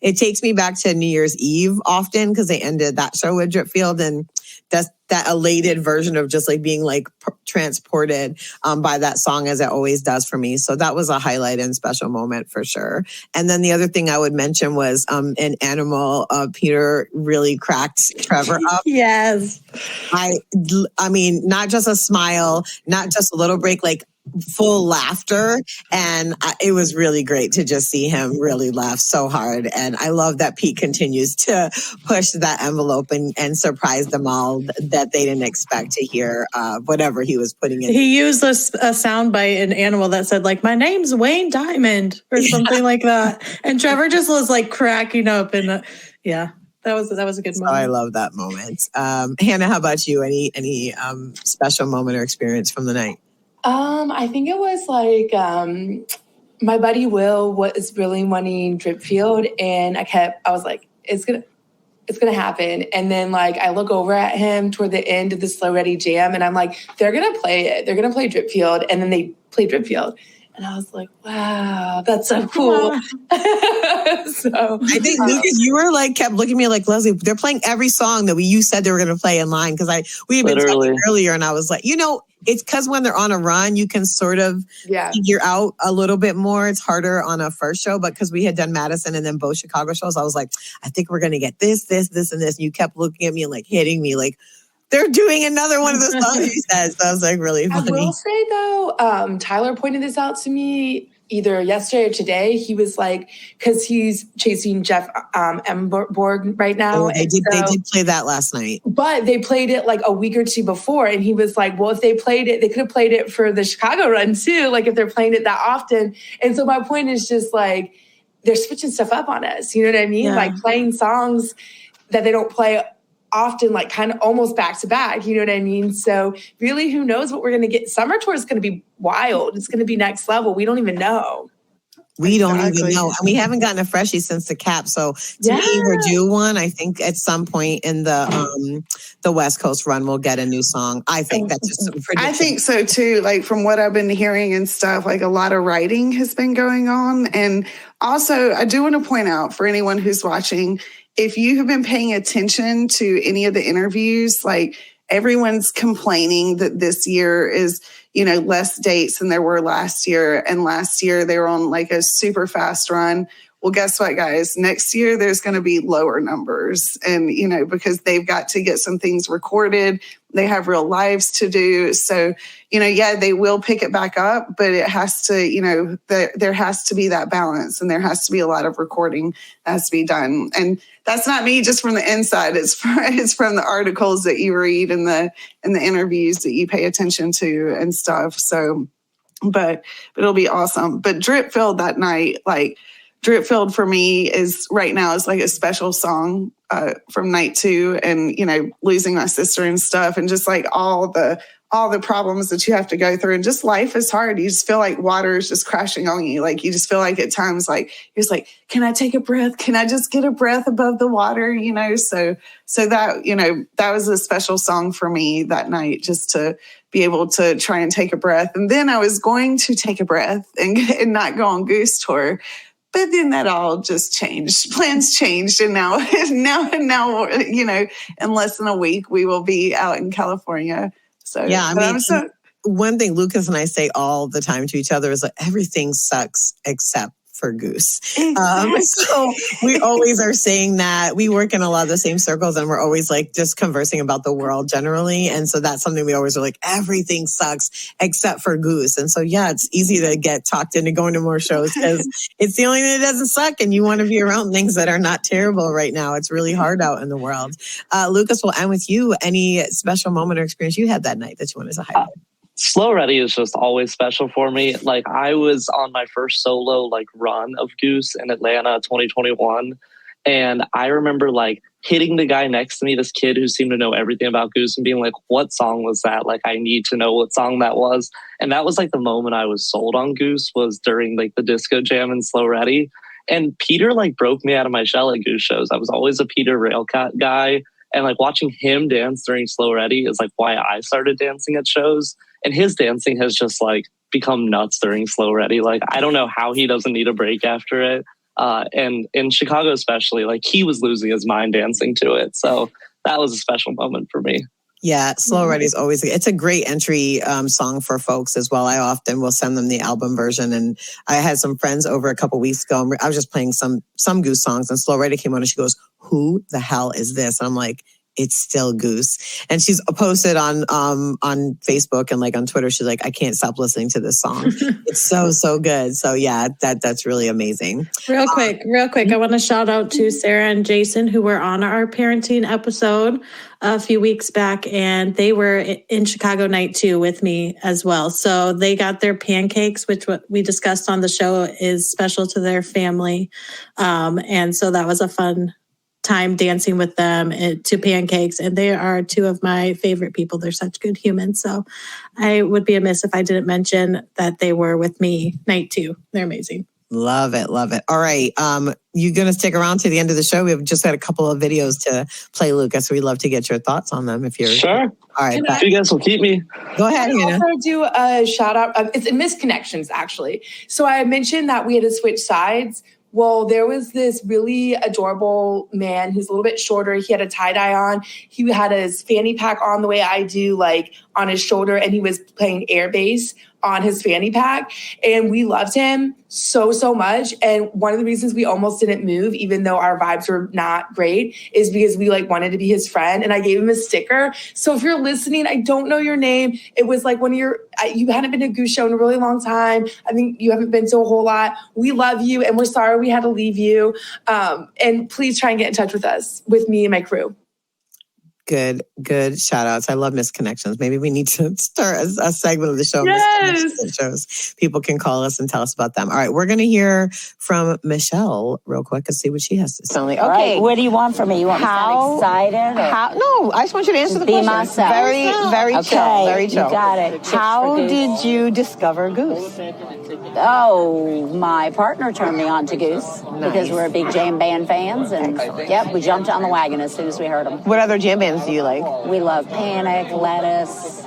it takes me back to New Year's Eve often, cause they ended that show with Dripfield, and that's that elated version of just like being like transported by that song, as it always does for me. So that was a highlight and special moment for sure. And then the other thing I would mention was in Animal, Peter really cracked Trevor up. Yes. I mean, not just a smile, not just a little break, like full laughter. And it was really great to just see him really laugh so hard. And I love that Pete continues to push that envelope and surprise them all that they didn't expect to hear whatever he was putting in. He used a soundbite in Animal that said like, my name's Wayne Diamond or something like that. And Trevor just was like cracking up. And yeah, that was a good moment. I love that moment. Hannah, how about you? Any special moment or experience from the night? I think it was like my buddy Will was really wanting Dripfield, and I was like, it's gonna happen. And then like I look over at him toward the end of the Slow Ready jam, and I'm like, they're gonna play it. They're gonna play Dripfield, and then they play Dripfield. And I was like, wow, that's so cool. So I think Lucas, you were like kept looking at me like, Leslie, they're playing every song that you said they were going to play in line, because we had been talking earlier, and I was like, it's because when they're on a run, you can sort of figure out a little bit more. It's harder on a first show, but because we had done Madison and then both Chicago shows, I was like, I think we're going to get this, and this. And you kept looking at me and like hitting me like, they're doing another one of the songs you said. So I was like, really funny. I will say though, Tyler pointed this out to me either yesterday or today. He was like, because he's chasing Jeff Emborg right now. Oh, they did play that last night. But they played it like a week or two before. And he was like, well, if they played it, they could have played it for the Chicago run too. Like if they're playing it that often. And so my point is just like, they're switching stuff up on us. You know what I mean? Yeah. Like playing songs that they don't play often, like kind of almost back to back, you know what I mean? So really, who knows what we're going to get? Summer tour is going to be wild. It's going to be next level. We don't even know. We don't even know. And we haven't gotten a freshie since the Cap. So to either do one, I think at some point in the West Coast run, we'll get a new song. I think that's just a prediction. I think so too. Like from what I've been hearing and stuff, like a lot of writing has been going on. And also I do want to point out for anyone who's watching, if you have been paying attention to any of the interviews, like everyone's complaining that this year is, less dates than there were last year. And last year they were on like a super fast run. Well, guess what, guys? Next year there's going to be lower numbers. And, because they've got to get some things recorded. They have real lives to do. So, they will pick it back up, but it has to, there has to be that balance, and there has to be a lot of recording that has to be done. And that's not me just from the inside. It's from the articles that you read and the interviews that you pay attention to and stuff. So, but it'll be awesome. But Dripfield that night, like Dripfield for me is right now is like a special song from night 2, and losing my sister and stuff, and just like all the problems that you have to go through, and just life is hard. You just feel like water is just crashing on you. Like you just feel like at times like you're just like, can I take a breath? Can I just get a breath above the water? So that that was a special song for me that night, just to be able to try and take a breath. And then I was going to take a breath and not go on Goose tour. But then that all just changed. Plans changed, and now, in less than a week, we will be out in California. So yeah, one thing Lucas and I say all the time to each other is like, everything sucks except for Goose. So we always are saying that. We work in a lot of the same circles, and we're always like just conversing about the world generally. And so that's something we always are like, everything sucks except for Goose. And so, yeah, it's easy to get talked into going to more shows because it's the only thing that doesn't suck. And you want to be around things that are not terrible right now. It's really hard out in the world. Lucas, we'll end with you. Any special moment or experience you had that night that you wanted to highlight? Slow Ready is just always special for me. Like I was on my first solo run of Goose in Atlanta 2021. And I remember hitting the guy next to me, this kid who seemed to know everything about Goose, and being like, what song was that? Like, I need to know what song that was. And that was the moment I was sold on Goose, was during the disco jam in Slow Ready. And Peter broke me out of my shell at Goose shows. I was always a Peter Railcat guy. And watching him dance during Slow Ready is why I started dancing at shows. And his dancing has just become nuts during Slow Ready. I don't know how he doesn't need a break after it. And in Chicago especially, he was losing his mind dancing to it. So that was a special moment for me. Yeah, Slow Ready is always, it's a great entry song for folks as well. I often will send them the album version. And I had some friends over a couple weeks ago, and I was just playing some Goose songs, and Slow Ready came on, and she goes, who the hell is this? And I'm like, it's still Goose. And she's posted on Facebook and on Twitter. She's like, I can't stop listening to this song. It's so good. So yeah, that's really amazing. Real quick. I want to shout out to Sarah and Jason, who were on our parenting episode a few weeks back, and they were in Chicago night 2 with me as well. So they got their pancakes, which what we discussed on the show is special to their family. And so that was a fun time dancing with them to Pancakes, and they are two of my favorite people. They're such good humans. So I would be amiss if I didn't mention that they were with me night 2. They're amazing. Love it. Love it. All right. You going to stick around to the end of the show? We've just got a couple of videos to play, Lucas. So we'd love to get your thoughts on them if you're sure. All right. If you guys will keep me. Go ahead, Hannah. Also do a shout out. It's in Misconnections, actually. So I mentioned that we had to switch sides. Well, there was this really adorable man who's a little bit shorter. He had a tie-dye on. He had his fanny pack on the way I do, like on his shoulder, and he was playing air bass on his fanny pack. And we loved him so, so much. And one of the reasons we almost didn't move, even though our vibes were not great, is because we wanted to be his friend. And I gave him a sticker. So if you're listening, I don't know your name. It was like you hadn't been to a Goose show in a really long time. I think you haven't been to a whole lot. We love you. And we're sorry we had to leave you. And please try and get in touch with us, with me and my crew. Good shout outs. I love Misconnections. Maybe we need to start a segment of the show. Yes. Shows. People can call us and tell us about them. All right. We're going to hear from Michelle real quick and see what she has to say. Okay. Right. What do you want from me? You want me to sound excited? No, I just want you to answer the question. Be myself. Very okay. chill. Very chill. You got it. How did you discover Goose? Oh, my partner turned me on to Goose because we're big jam band fans. And yep, we jumped on the wagon as soon as we heard them. What other jam bands do you like? We love Panic, Lettuce,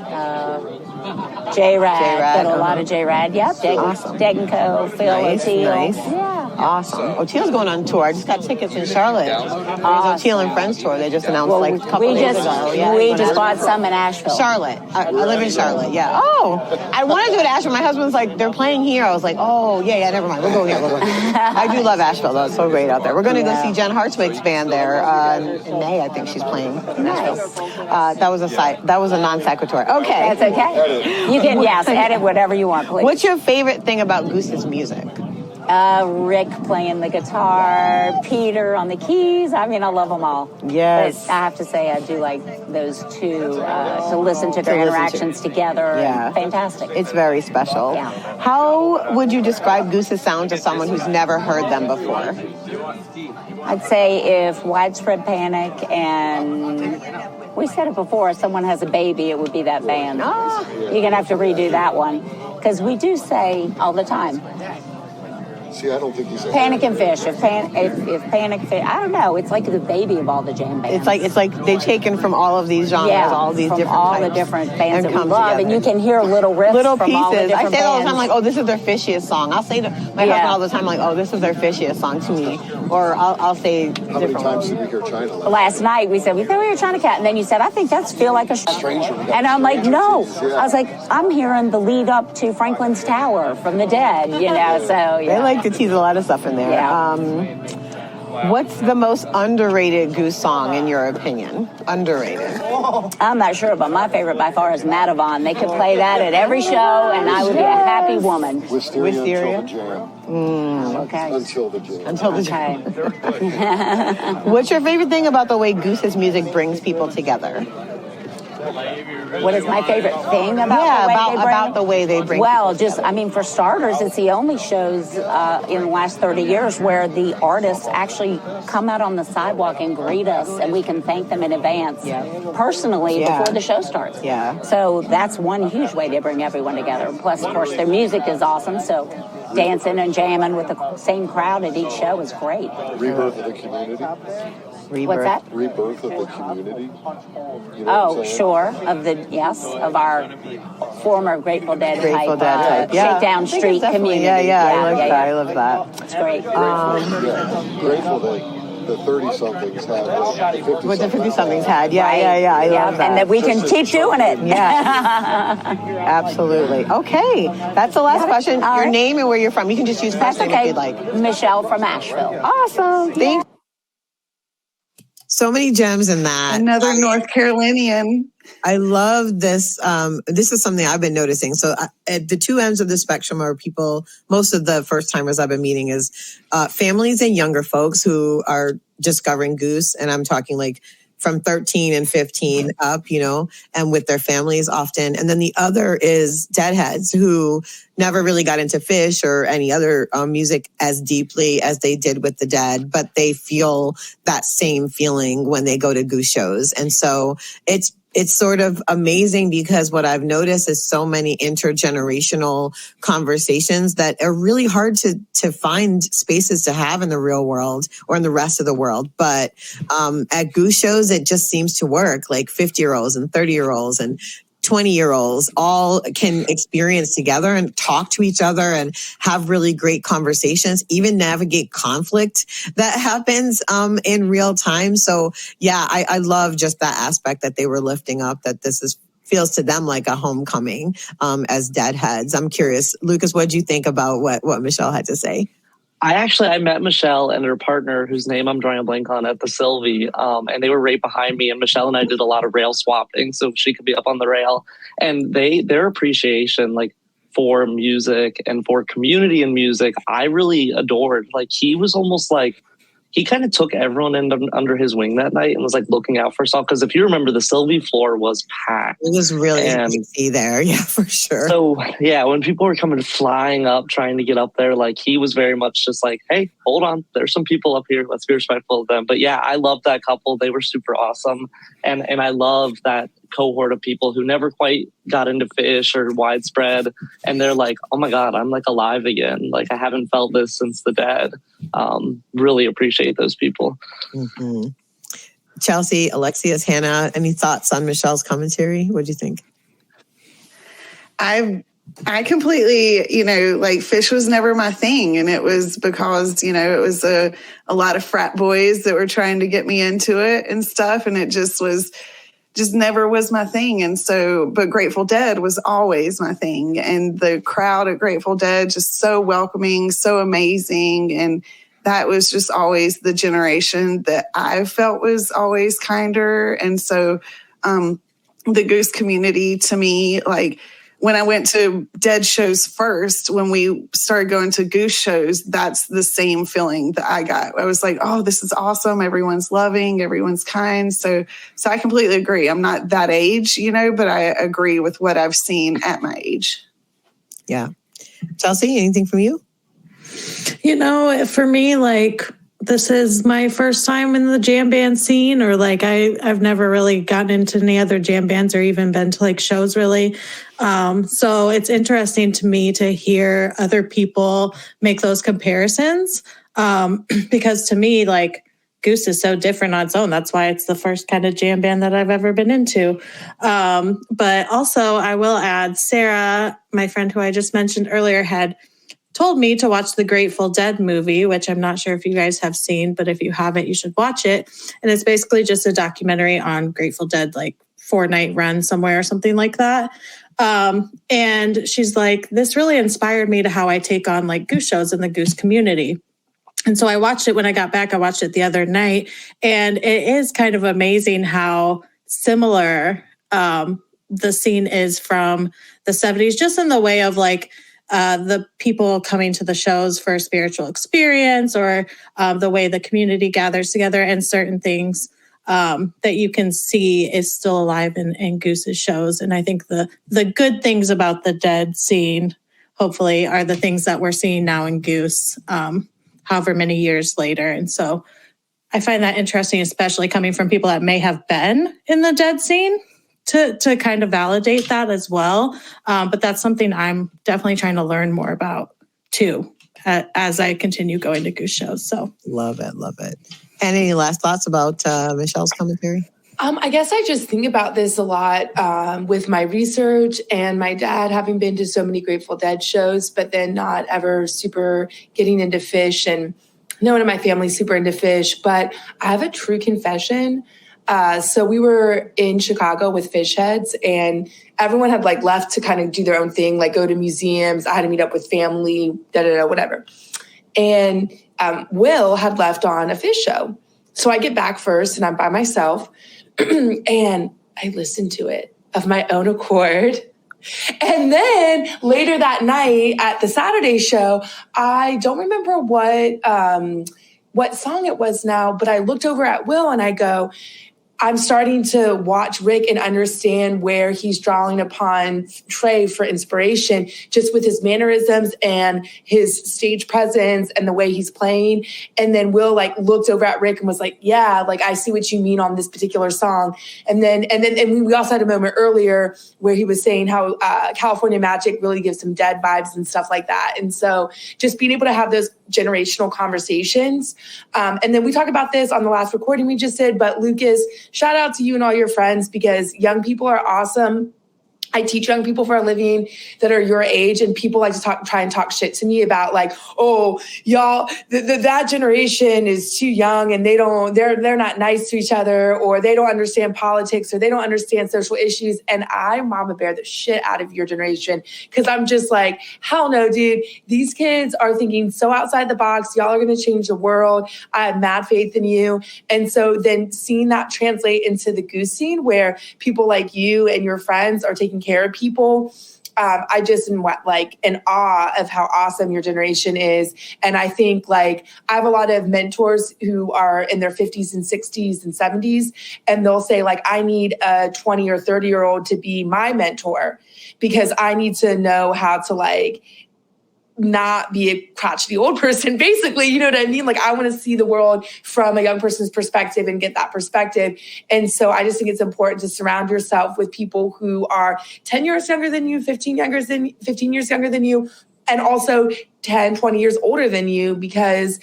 J-Rad. Got a lot of J-Rad. Yep. Degenco, Phil, O'Teal. Nice. Yeah. Awesome. O'Teal's going on tour. I just got tickets in Charlotte. There's O'Teal and Friends tour. They just announced like a couple days ago. Yeah, we just bought some in Asheville. Charlotte. I live in Charlotte. Yeah. Oh, I wanted to do it in Asheville. My husband's like, they're playing here. I was like, oh, yeah, never mind. We'll go here. I do love Asheville, though. It's so great out there. We're going to go see Jen Hartwig's band there in May. I think she's playing in Asheville. That was a non sequitur. Okay. That's okay. You can, edit whatever you want, please. What's your favorite thing about Goose's music? Rick playing the guitar, Peter on the keys. I mean, I love them all. Yes. But I have to say, I do like those two to listen to their interactions together. Yeah. Fantastic. It's very special. Yeah. How would you describe Goose's sound to someone who's never heard them before? I'd say if Widespread Panic and... We said it before, if someone has a baby, it would be that band. You're going to have to redo that one. Because we do say all the time, See, I don't think you said Panic and Fish. If Panic Fish, I don't know. It's like the baby of all the jam bands. It's like they've taken from all of these genres, all these from different all types, the different bands that we come love, together. and you can hear little riffs, little from pieces. all the different I say that all the bands. time, like, oh, this is their fishiest song. I'll say to my husband all the time, like, oh, this is their fishiest song to me, or I'll say how many times did we hear China? Last night we said we thought we were China Cat, and then you said I think that's Feel Like a Stranger. And I'm like, no. I was like, I'm hearing the lead up to Franklin's Tower from the Dead, So They like to tease a lot of stuff in there. Yeah. What's the most underrated Goose song in your opinion? Underrated. I'm not sure, but my favorite by far is Matavon. They could play that at every show, and I would be a happy woman. Wisteria. Until the jam. Okay. Until the jam. Until the jam. What's your favorite thing about the way Goose's music brings people together? What is my favorite thing about the way they bring? Well, for starters, it's the only shows in the last 30 years where the artists actually come out on the sidewalk and greet us, and we can thank them in advance, personally, before the show starts. Yeah. So that's one huge way they bring everyone together. Plus, of course, their music is awesome. So dancing and jamming with the same crowd at each show is great. Rebirth of the community. What's that? Rebirth of the community. Sure. Of our former Grateful Dead type. Yeah. Shakedown Street community. I love that. It's great. Grateful that the 30-somethings had. What the 50-somethings had. Yeah. I love that. And that we can keep doing it. Yeah. Absolutely. Okay. That's the last question. Your name and where you're from. You can just use first name if you'd like. Michelle from Asheville. Awesome. Thanks. So many gems in that. Another North Carolinian. I love this. This is something I've been noticing. So at the two ends of the spectrum are people, most of the first timers I've been meeting is families and younger folks who are discovering Goose. And I'm talking like from 13 and 15 up, you know, and with their families often. And then the other is Deadheads, who never really got into Fish or any other music as deeply as they did with the Dead, but they feel that same feeling when they go to Goose shows. And so it's sort of amazing because what I've noticed is so many intergenerational conversations that are really hard to find spaces to have in the real world or in the rest of the world. But at Goose shows, it just seems to work. Like 50-year-olds and 30-year-olds and 20-year-olds all can experience together and talk to each other and have really great conversations, even navigate conflict that happens in real time. So yeah, I love just that aspect that they were lifting up, that feels to them like a homecoming as Deadheads. I'm curious, Lucas, what did you think about what Michelle had to say? I met Michelle and her partner, whose name I'm drawing a blank on, at the Sylvie, and they were right behind me. And Michelle and I did a lot of rail swapping, so she could be up on the rail. And their appreciation, like, for music and for community and music, I really adored. Like, he was almost like, he kind of took everyone under his wing that night and was like looking out for us all. Because if you remember, the Sylvie floor was packed. It was really easy there. Yeah, for sure. So yeah, when people were coming flying up, trying to get up there, like, he was very much just like, hey, hold on. There's some people up here. Let's be respectful of them. But yeah, I love that couple. They were super awesome. And I love that cohort of people who never quite got into Fish or Widespread. And they're like, oh my God, I'm like alive again. Like, I haven't felt this since the Dead. Really appreciate those people. Mm-hmm. Chelsea, Alexius, Hannah, any thoughts on Michelle's commentary? What do you think? I completely, like, Fish was never my thing. And it was because, it was a lot of frat boys that were trying to get me into it and stuff. And it just never was my thing. And so, but Grateful Dead was always my thing. And the crowd at Grateful Dead, just so welcoming, so amazing. And that was just always the generation that I felt was always kinder. And so the Goose community, to me, like, when I went to Dead shows first, when we started going to Goose shows, that's the same feeling that I got. I was like, oh, this is awesome. Everyone's loving, everyone's kind. So I completely agree. I'm not that age, but I agree with what I've seen at my age. Yeah. Chelsea, anything from you? For me, like, this is my first time in the jam band scene, or like I've never really gotten into any other jam bands or even been to like shows really. So it's interesting to me to hear other people make those comparisons. Because to me, like, Goose is so different on its own. That's why it's the first kind of jam band that I've ever been into. But also I will add, Sarah, my friend who I just mentioned earlier, had told me to watch the Grateful Dead movie, which I'm not sure if you guys have seen, but if you haven't, you should watch it. And it's basically just a documentary on Grateful Dead, like 4-night run somewhere or something like that. And she's like, this really inspired me to how I take on like Goose shows in the Goose community. And so I watched it when I got back. I watched it the other night, and it is kind of amazing how similar the scene is from the 70s, just in the way of like, the people coming to the shows for a spiritual experience, or the way the community gathers together, and certain things that you can see is still alive in Goose's shows. And I think the good things about the Dead scene, hopefully, are the things that we're seeing now in Goose, however many years later. And so I find that interesting, especially coming from people that may have been in the Dead scene, to kind of validate that as well. But that's something I'm definitely trying to learn more about too, as I continue going to Goose shows. So love it. And any last thoughts about Michelle's commentary? I guess I just think about this a lot with my research and my dad having been to so many Grateful Dead shows, but then not ever super getting into Fish, and no one in my family super into Fish. But I have a true confession. So we were in Chicago with Fish Heads, and everyone had like left to kind of do their own thing, like go to museums. I had to meet up with family, whatever. And Will had left on a Fish show. So I get back first and I'm by myself and I listened to it of my own accord. And then later that night at the Saturday show, I don't remember what song it was now, but I looked over at Will and I go, I'm starting to watch Rick and understand where he's drawing upon Trey for inspiration, just with his mannerisms and his stage presence and the way he's playing. And then Will like looked over at Rick and was like, yeah, like I see what you mean on this particular song. And we also had a moment earlier where he was saying how California Magic really gives him Dead vibes and stuff like that. And so just being able to have those generational conversations. And then we talked about this on the last recording we just did, but Lucas, shout out to you and all your friends, because young people are awesome. I teach young people for a living that are your age, and people like to try and talk shit to me about like, oh, y'all, that generation is too young and they're not nice to each other, or they don't understand politics, or they don't understand social issues. And I mama bear the shit out of your generation, because I'm just like, hell no, dude. These kids are thinking so outside the box. Y'all are going to change the world. I have mad faith in you. And so then seeing that translate into the Goose scene, where people like you and your friends are taking care of people, I just am like in awe of how awesome your generation is. And I think like I have a lot of mentors who are in their 50s and 60s and 70s, and they'll say like, I need a 20 or 30-year-old to be my mentor, because I need to know how to like not be a crotchety old person, basically. You know what I mean? Like I want to see the world from a young person's perspective and get that perspective. And so I just think it's important to surround yourself with people who are 10 years younger than you, 15 years younger than you, and also 10, 20 years older than you, because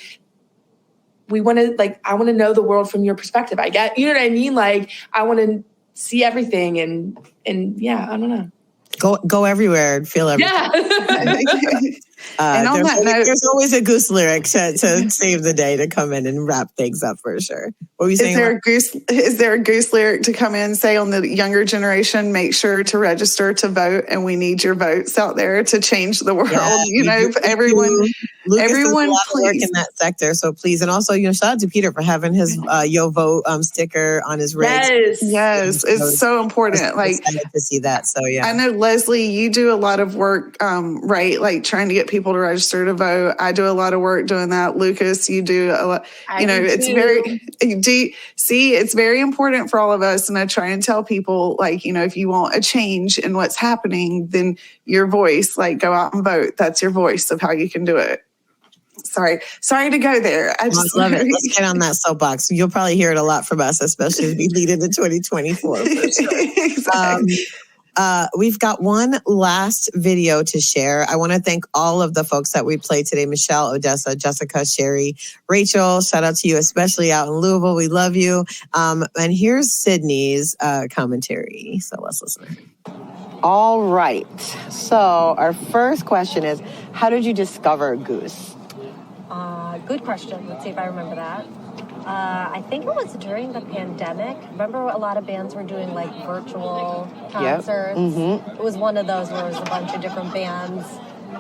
I want to know the world from your perspective. You know what I mean? Like I want to see everything and yeah, I don't know. Go everywhere and feel everything. Yeah. And on that note, there's always a Goose lyric to save the day to come in and wrap things up for sure. What were you saying? Is there a Goose lyric to come in and say on the younger generation, make sure to register to vote, and we need your votes out there to change the world? Yeah, Everyone, Lucas does a lot of please. work in that sector, so please. And also, shout out to Peter for having his Yo Vote sticker on his rig. Yes, it's so important. I'm like excited to see that. So yeah, I know Leslie, you do a lot of work, right? Like trying to get people to register to vote. I do a lot of work doing that. Lucas, you do a lot. It's very important for all of us. And I try and tell people, like, if you want a change in what's happening, then your voice, like, go out and vote. That's your voice of how you can do it. Sorry to go there. I just love it. Let's get on that soapbox. You'll probably hear it a lot from us, especially as we lead into 2024. For sure. Exactly. We've got one last video to share. I want to thank all of the folks that we played today: Michelle, Odessa, Jessica, Sherry, Rachel. Shout out to you, especially out in Louisville. We love you. And here's Sydney's commentary. So let's listen. All right. So our first question is, how did you discover Goose? Good question. Let's see if I remember that. I think it was during the pandemic. Remember a lot of bands were doing like virtual concerts? Yep. Mm-hmm. It was one of those where it was a bunch of different bands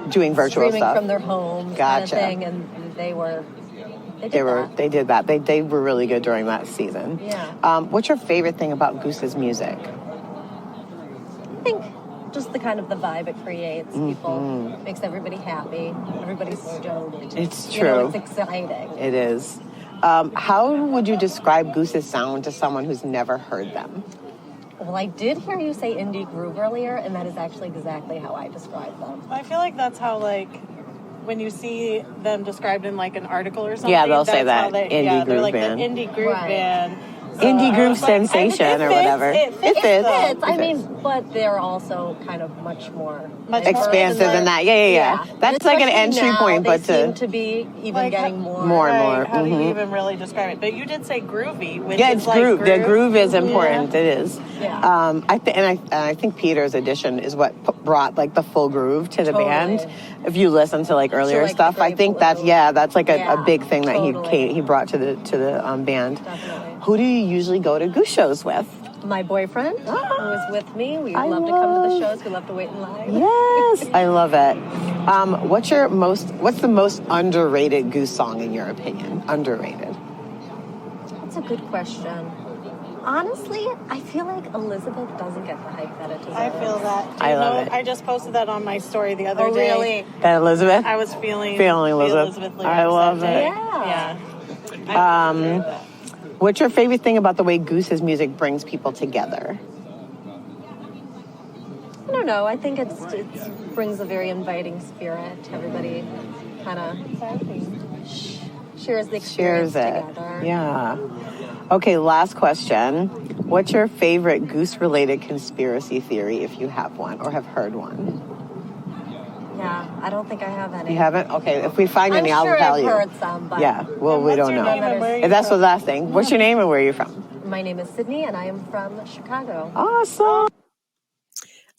doing virtual streaming stuff from their homes, Gotcha. Kind of thing, and they did that. They were really good during that season. Yeah. What's your favorite thing about Goose's music? I think just the kind of the vibe it creates. People makes everybody happy. Everybody's stoked. It's true. It's exciting. It is. How would you describe Goose's sound to someone who's never heard them? Well, I did hear you say indie groove earlier, and that is actually exactly how I describe them. I feel like that's how, like, when you see them described in, like, an article or something. Yeah, they'll say that. Indie groove like band. The indie groove band. So indie groove sensation or whatever. It fits. I mean, but they're also kind of much expansive than that. Yeah. That's like an entry point, but they seem to be even like, getting more and more. How do you even really describe it? But you did say groovy, which it's is like groove. The groove is important. Yeah. It is. Yeah. I think Peter's addition is what brought like the full groove to the band. If you listen to like earlier stuff, I think that's like a big thing that he brought to the band. Definitely. Who do you usually go to Goose shows with? My boyfriend, who was with me. We love to come to the shows. We love to wait in line. Yes, I love it. What's the most underrated Goose song in your opinion? Underrated. That's a good question. Honestly, I feel like Elizabeth doesn't get the hype that it deserves. I feel that. I love it. I just posted that on my story the other day. Really? That Elizabeth? I was feeling Elizabeth. lyrics I love it. Yeah. What's your favorite thing about the way Goose's music brings people together? I don't know. I think it brings a very inviting spirit. Everybody kind of shares the experience together. Yeah. Okay, last question. What's your favorite Goose-related conspiracy theory, if you have one or have heard one? Yeah, I don't think I have any. You haven't? Okay, if we find any, I'll tell you. I'm sure I've heard some, but... Yeah, well, we don't know. If that's the last thing. What's your name and where are you from? My name is Sydney, and I am from Chicago. Awesome.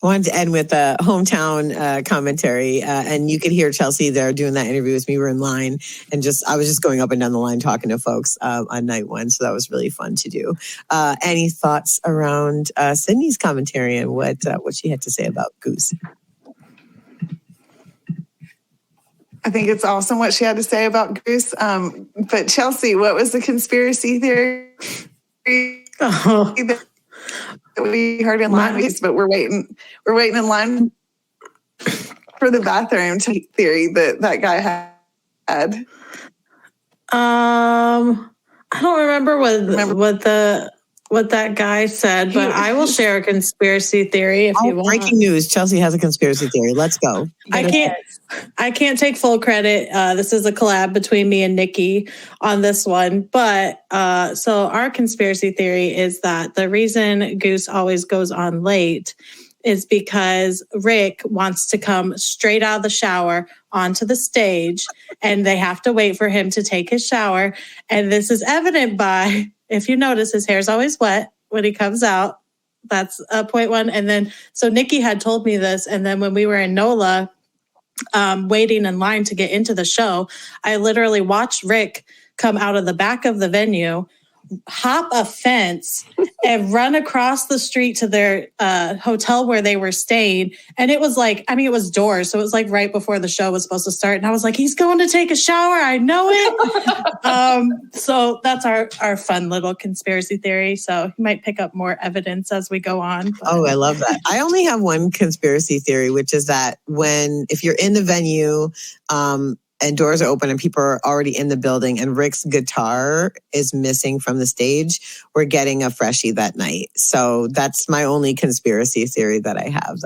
I wanted to end with a hometown commentary, and you could hear Chelsea there doing that interview with me. We were in line, and I was just going up and down the line talking to folks on night one, so that was really fun to do. Any thoughts around Sydney's commentary and what she had to say about Goose? I think it's awesome what she had to say about Goose. But Chelsea, what was the conspiracy theory that we heard in line? But we're waiting in line for the bathroom theory that guy had. I don't remember what that guy said, but I will share a conspiracy theory if you want. Breaking news: Chelsea has a conspiracy theory. Let's go. I can't take full credit. This is a collab between me and Nikki on this one. But so our conspiracy theory is that the reason Goose always goes on late is because Rick wants to come straight out of the shower onto the stage, and they have to wait for him to take his shower. And this is evident by, if you notice, his hair's always wet when he comes out. That's point one. And then, so Nikki had told me this. And then when we were in NOLA, waiting in line to get into the show, I literally watched Rick come out of the back of the venue, hop a fence, and run across the street to their hotel where they were staying. And it was like, it was doors. So it was like right before the show was supposed to start. And I was like, he's going to take a shower. I know it. So that's our fun little conspiracy theory. So you might pick up more evidence as we go on. But. Oh, I love that. I only have one conspiracy theory, which is that if you're in the venue, and doors are open and people are already in the building and Rick's guitar is missing from the stage, we're getting a freshie that night. So that's my only conspiracy theory that I have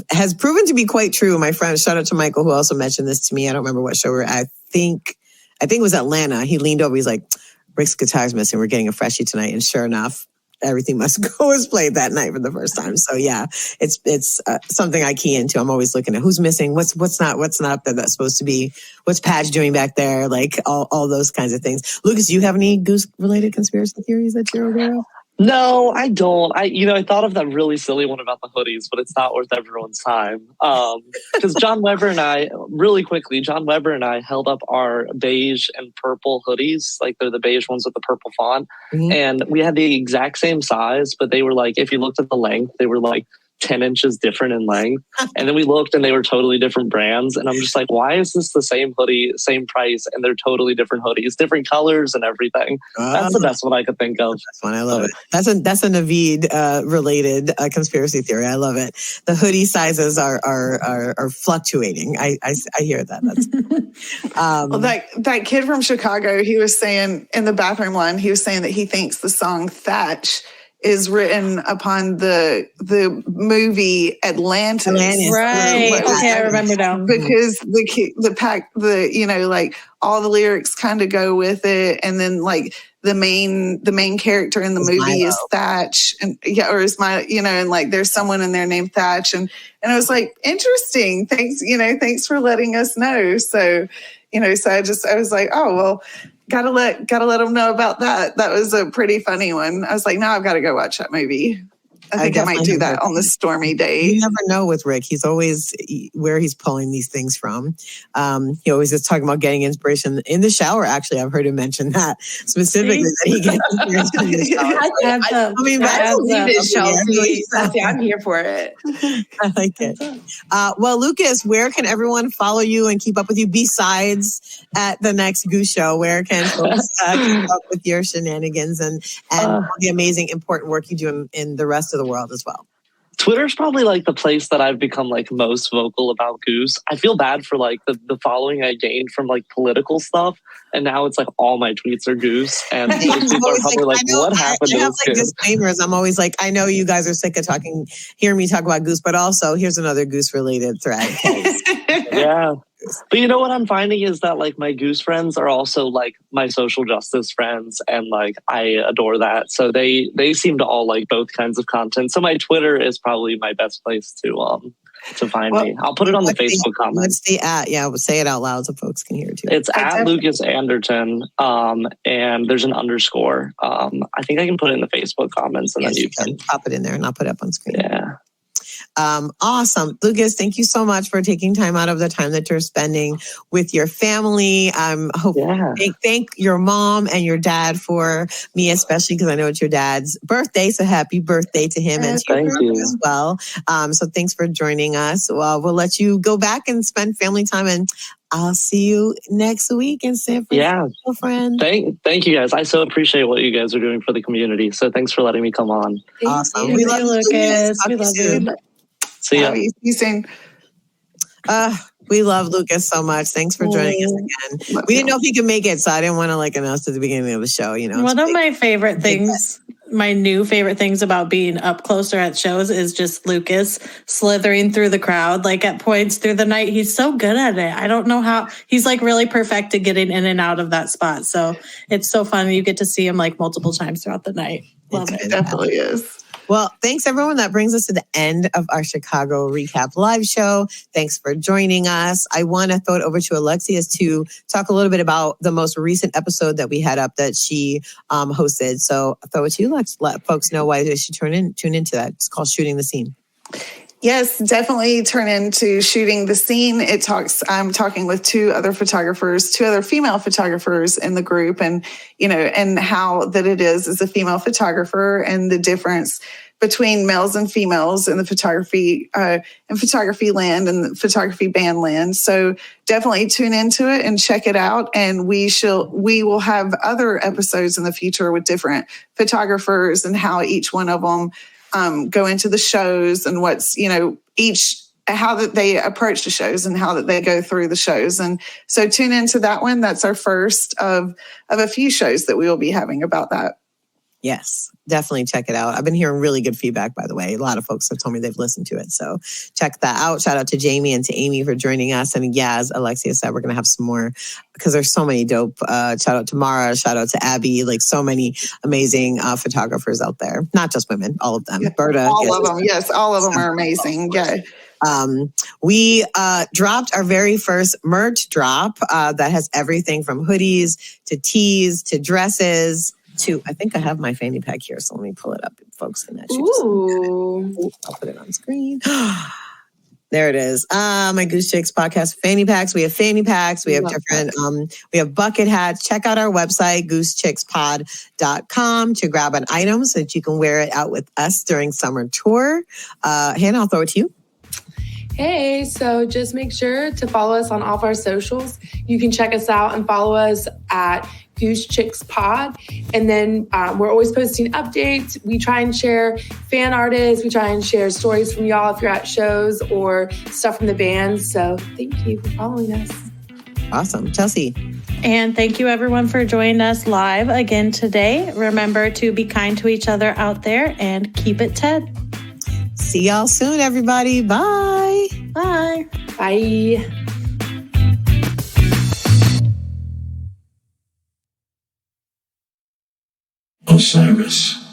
has proven to be quite true. My friend, shout out to Michael, who also mentioned this to me. I don't remember what show we were at. I think it was Atlanta. He leaned over. He's like, Rick's guitar's missing. We're getting a freshie tonight. And sure enough, Everything Must Go was played that night for the first time. So yeah, it's something I key into. I'm always looking at who's missing, what's not that's supposed to be, what's Padge doing back there, like all those kinds of things. Lucas, do you have any Goose related conspiracy theories that you're aware of? No, I don't. I thought of that really silly one about the hoodies, but it's not worth everyone's time. Because John Weber and I held up our beige and purple hoodies. Like they're the beige ones with the purple font. Mm-hmm. And we had the exact same size, but they were like, if you looked at the length, they were like 10 inches different in length. And then we looked and they were totally different brands. And I'm just like, why is this the same hoodie, same price, and they're totally different hoodies, different colors and everything? That's the best one I could think of. That's one. I love it. That's a Naveed related conspiracy theory. I love it. The hoodie sizes are fluctuating. I hear that. That's well, that kid from Chicago, he was saying in the bathroom line, he was saying that he thinks the song Thatch is written upon the movie Atlantis. Right. Okay, I remember now. Because like all the lyrics kind of go with it, and then like the main character in the movie is Thatch, and and like there's someone in there named Thatch, and I was like, interesting. Thanks for letting us know. So I was like, oh well. Gotta let them know about that. That was a pretty funny one. I was like, now I've got to go watch that movie. I think I might do that on the stormy day. You never know with Rick. He's always where he's pulling these things from. He always is talking about getting inspiration in the shower. Actually, I've heard him mention that specifically, that he gets inspiration in the shower. I'm here for it. I like it. Well, Lucas, where can everyone follow you and keep up with you besides at the next Goose show? Where can folks keep up with your shenanigans and all the amazing, important work you do in the rest of the world as well? Twitter's probably like the place that I've become like most vocal about Goose. I feel bad for like the following I gained from like political stuff, and now it's like all my tweets are Goose, and those people are probably like, what happened to this kid? Disclaimers. I'm always like, I know you guys are sick of hearing me talk about Goose, but also here's another Goose related thread. Yeah. But you know what I'm finding is that like my Goose friends are also like my social justice friends, and like I adore that. So they seem to all like both kinds of content. So my Twitter is probably my best place to find me. I'll put it on the Facebook comments. What's the at? Yeah, say it out loud so folks can hear it too. It's at Lucas Anderton, and there's an underscore. I think I can put it in the Facebook comments, and then you can pop it in there, and I'll put it up on screen. Yeah. Awesome. Lucas, thank you so much for taking time out of the time that you're spending with your family. Thank your mom and your dad for me, especially because I know it's your dad's birthday. So happy birthday to him and to you as well. So thanks for joining us. Well, we'll let you go back and spend family time, and I'll see you next week in San Francisco, friend. Thank you guys. I so appreciate what you guys are doing for the community. So thanks for letting me come on. Awesome. We love you, Lucas. We love you. See ya. See you soon. We love Lucas so much. Thanks for joining us again. We didn't know if he could make it, so I didn't want to like announce at the beginning of the show. You know, one of my favorite things. My new favorite things about being up closer at shows is just Lucas slithering through the crowd, like at points through the night. He's so good at it. I don't know how. He's like really perfect at getting in and out of that spot. So it's so fun. You get to see him like multiple times throughout the night. Love it. It definitely is. Well, thanks everyone. That brings us to the end of our Chicago Recap Live show. Thanks for joining us. I want to throw it over to Alexius to talk a little bit about the most recent episode that we had up that she hosted. So I'll throw it to you. Let's let folks know why they should tune into that. It's called Shooting the Scene. Yes, definitely turn into Shooting the Scene. I'm talking with two other female photographers in the group, and and how that it is as a female photographer, and the difference between males and females in the photography land and the photography band land. So definitely tune into it and check it out. And we will have other episodes in the future with different photographers and how each one of them go into the shows, and what's, how that they approach the shows and how that they go through the shows. And so tune into that one. That's our first of a few shows that we will be having about that. Yes, definitely check it out. I've been hearing really good feedback, by the way. A lot of folks have told me they've listened to it. So check that out. Shout out to Jamie and to Amy for joining us. And yeah, as Alexia said, we're going to have some more because there's so many dope. Shout out to Mara. Shout out to Abby. Like so many amazing photographers out there. Not just women, all of them. Berta. All of them. Yes, all of them are amazing. Yeah. We dropped our very first merch drop that has everything from hoodies to tees to dresses. I think I have my fanny pack here, so let me pull it up. Folks can actually I'll put it on screen. There it is. My Goose Chicks podcast fanny packs. We have fanny packs. We have different, we have bucket hats. Check out our website, goosechickspod.com to grab an item so that you can wear it out with us during summer tour. Hannah, I'll throw it to you. Hey, so just make sure to follow us on all of our socials. You can check us out and follow us at Goose Chicks Pod. And then we're always posting updates. We try and share fan artists. We try and share stories from y'all if you're at shows or stuff from the band. So thank you for following us. Awesome. Chelsea. And thank you everyone for joining us live again today. Remember to be kind to each other out there and keep it Ted. See y'all soon, everybody. Bye. Bye. Bye. Osiris.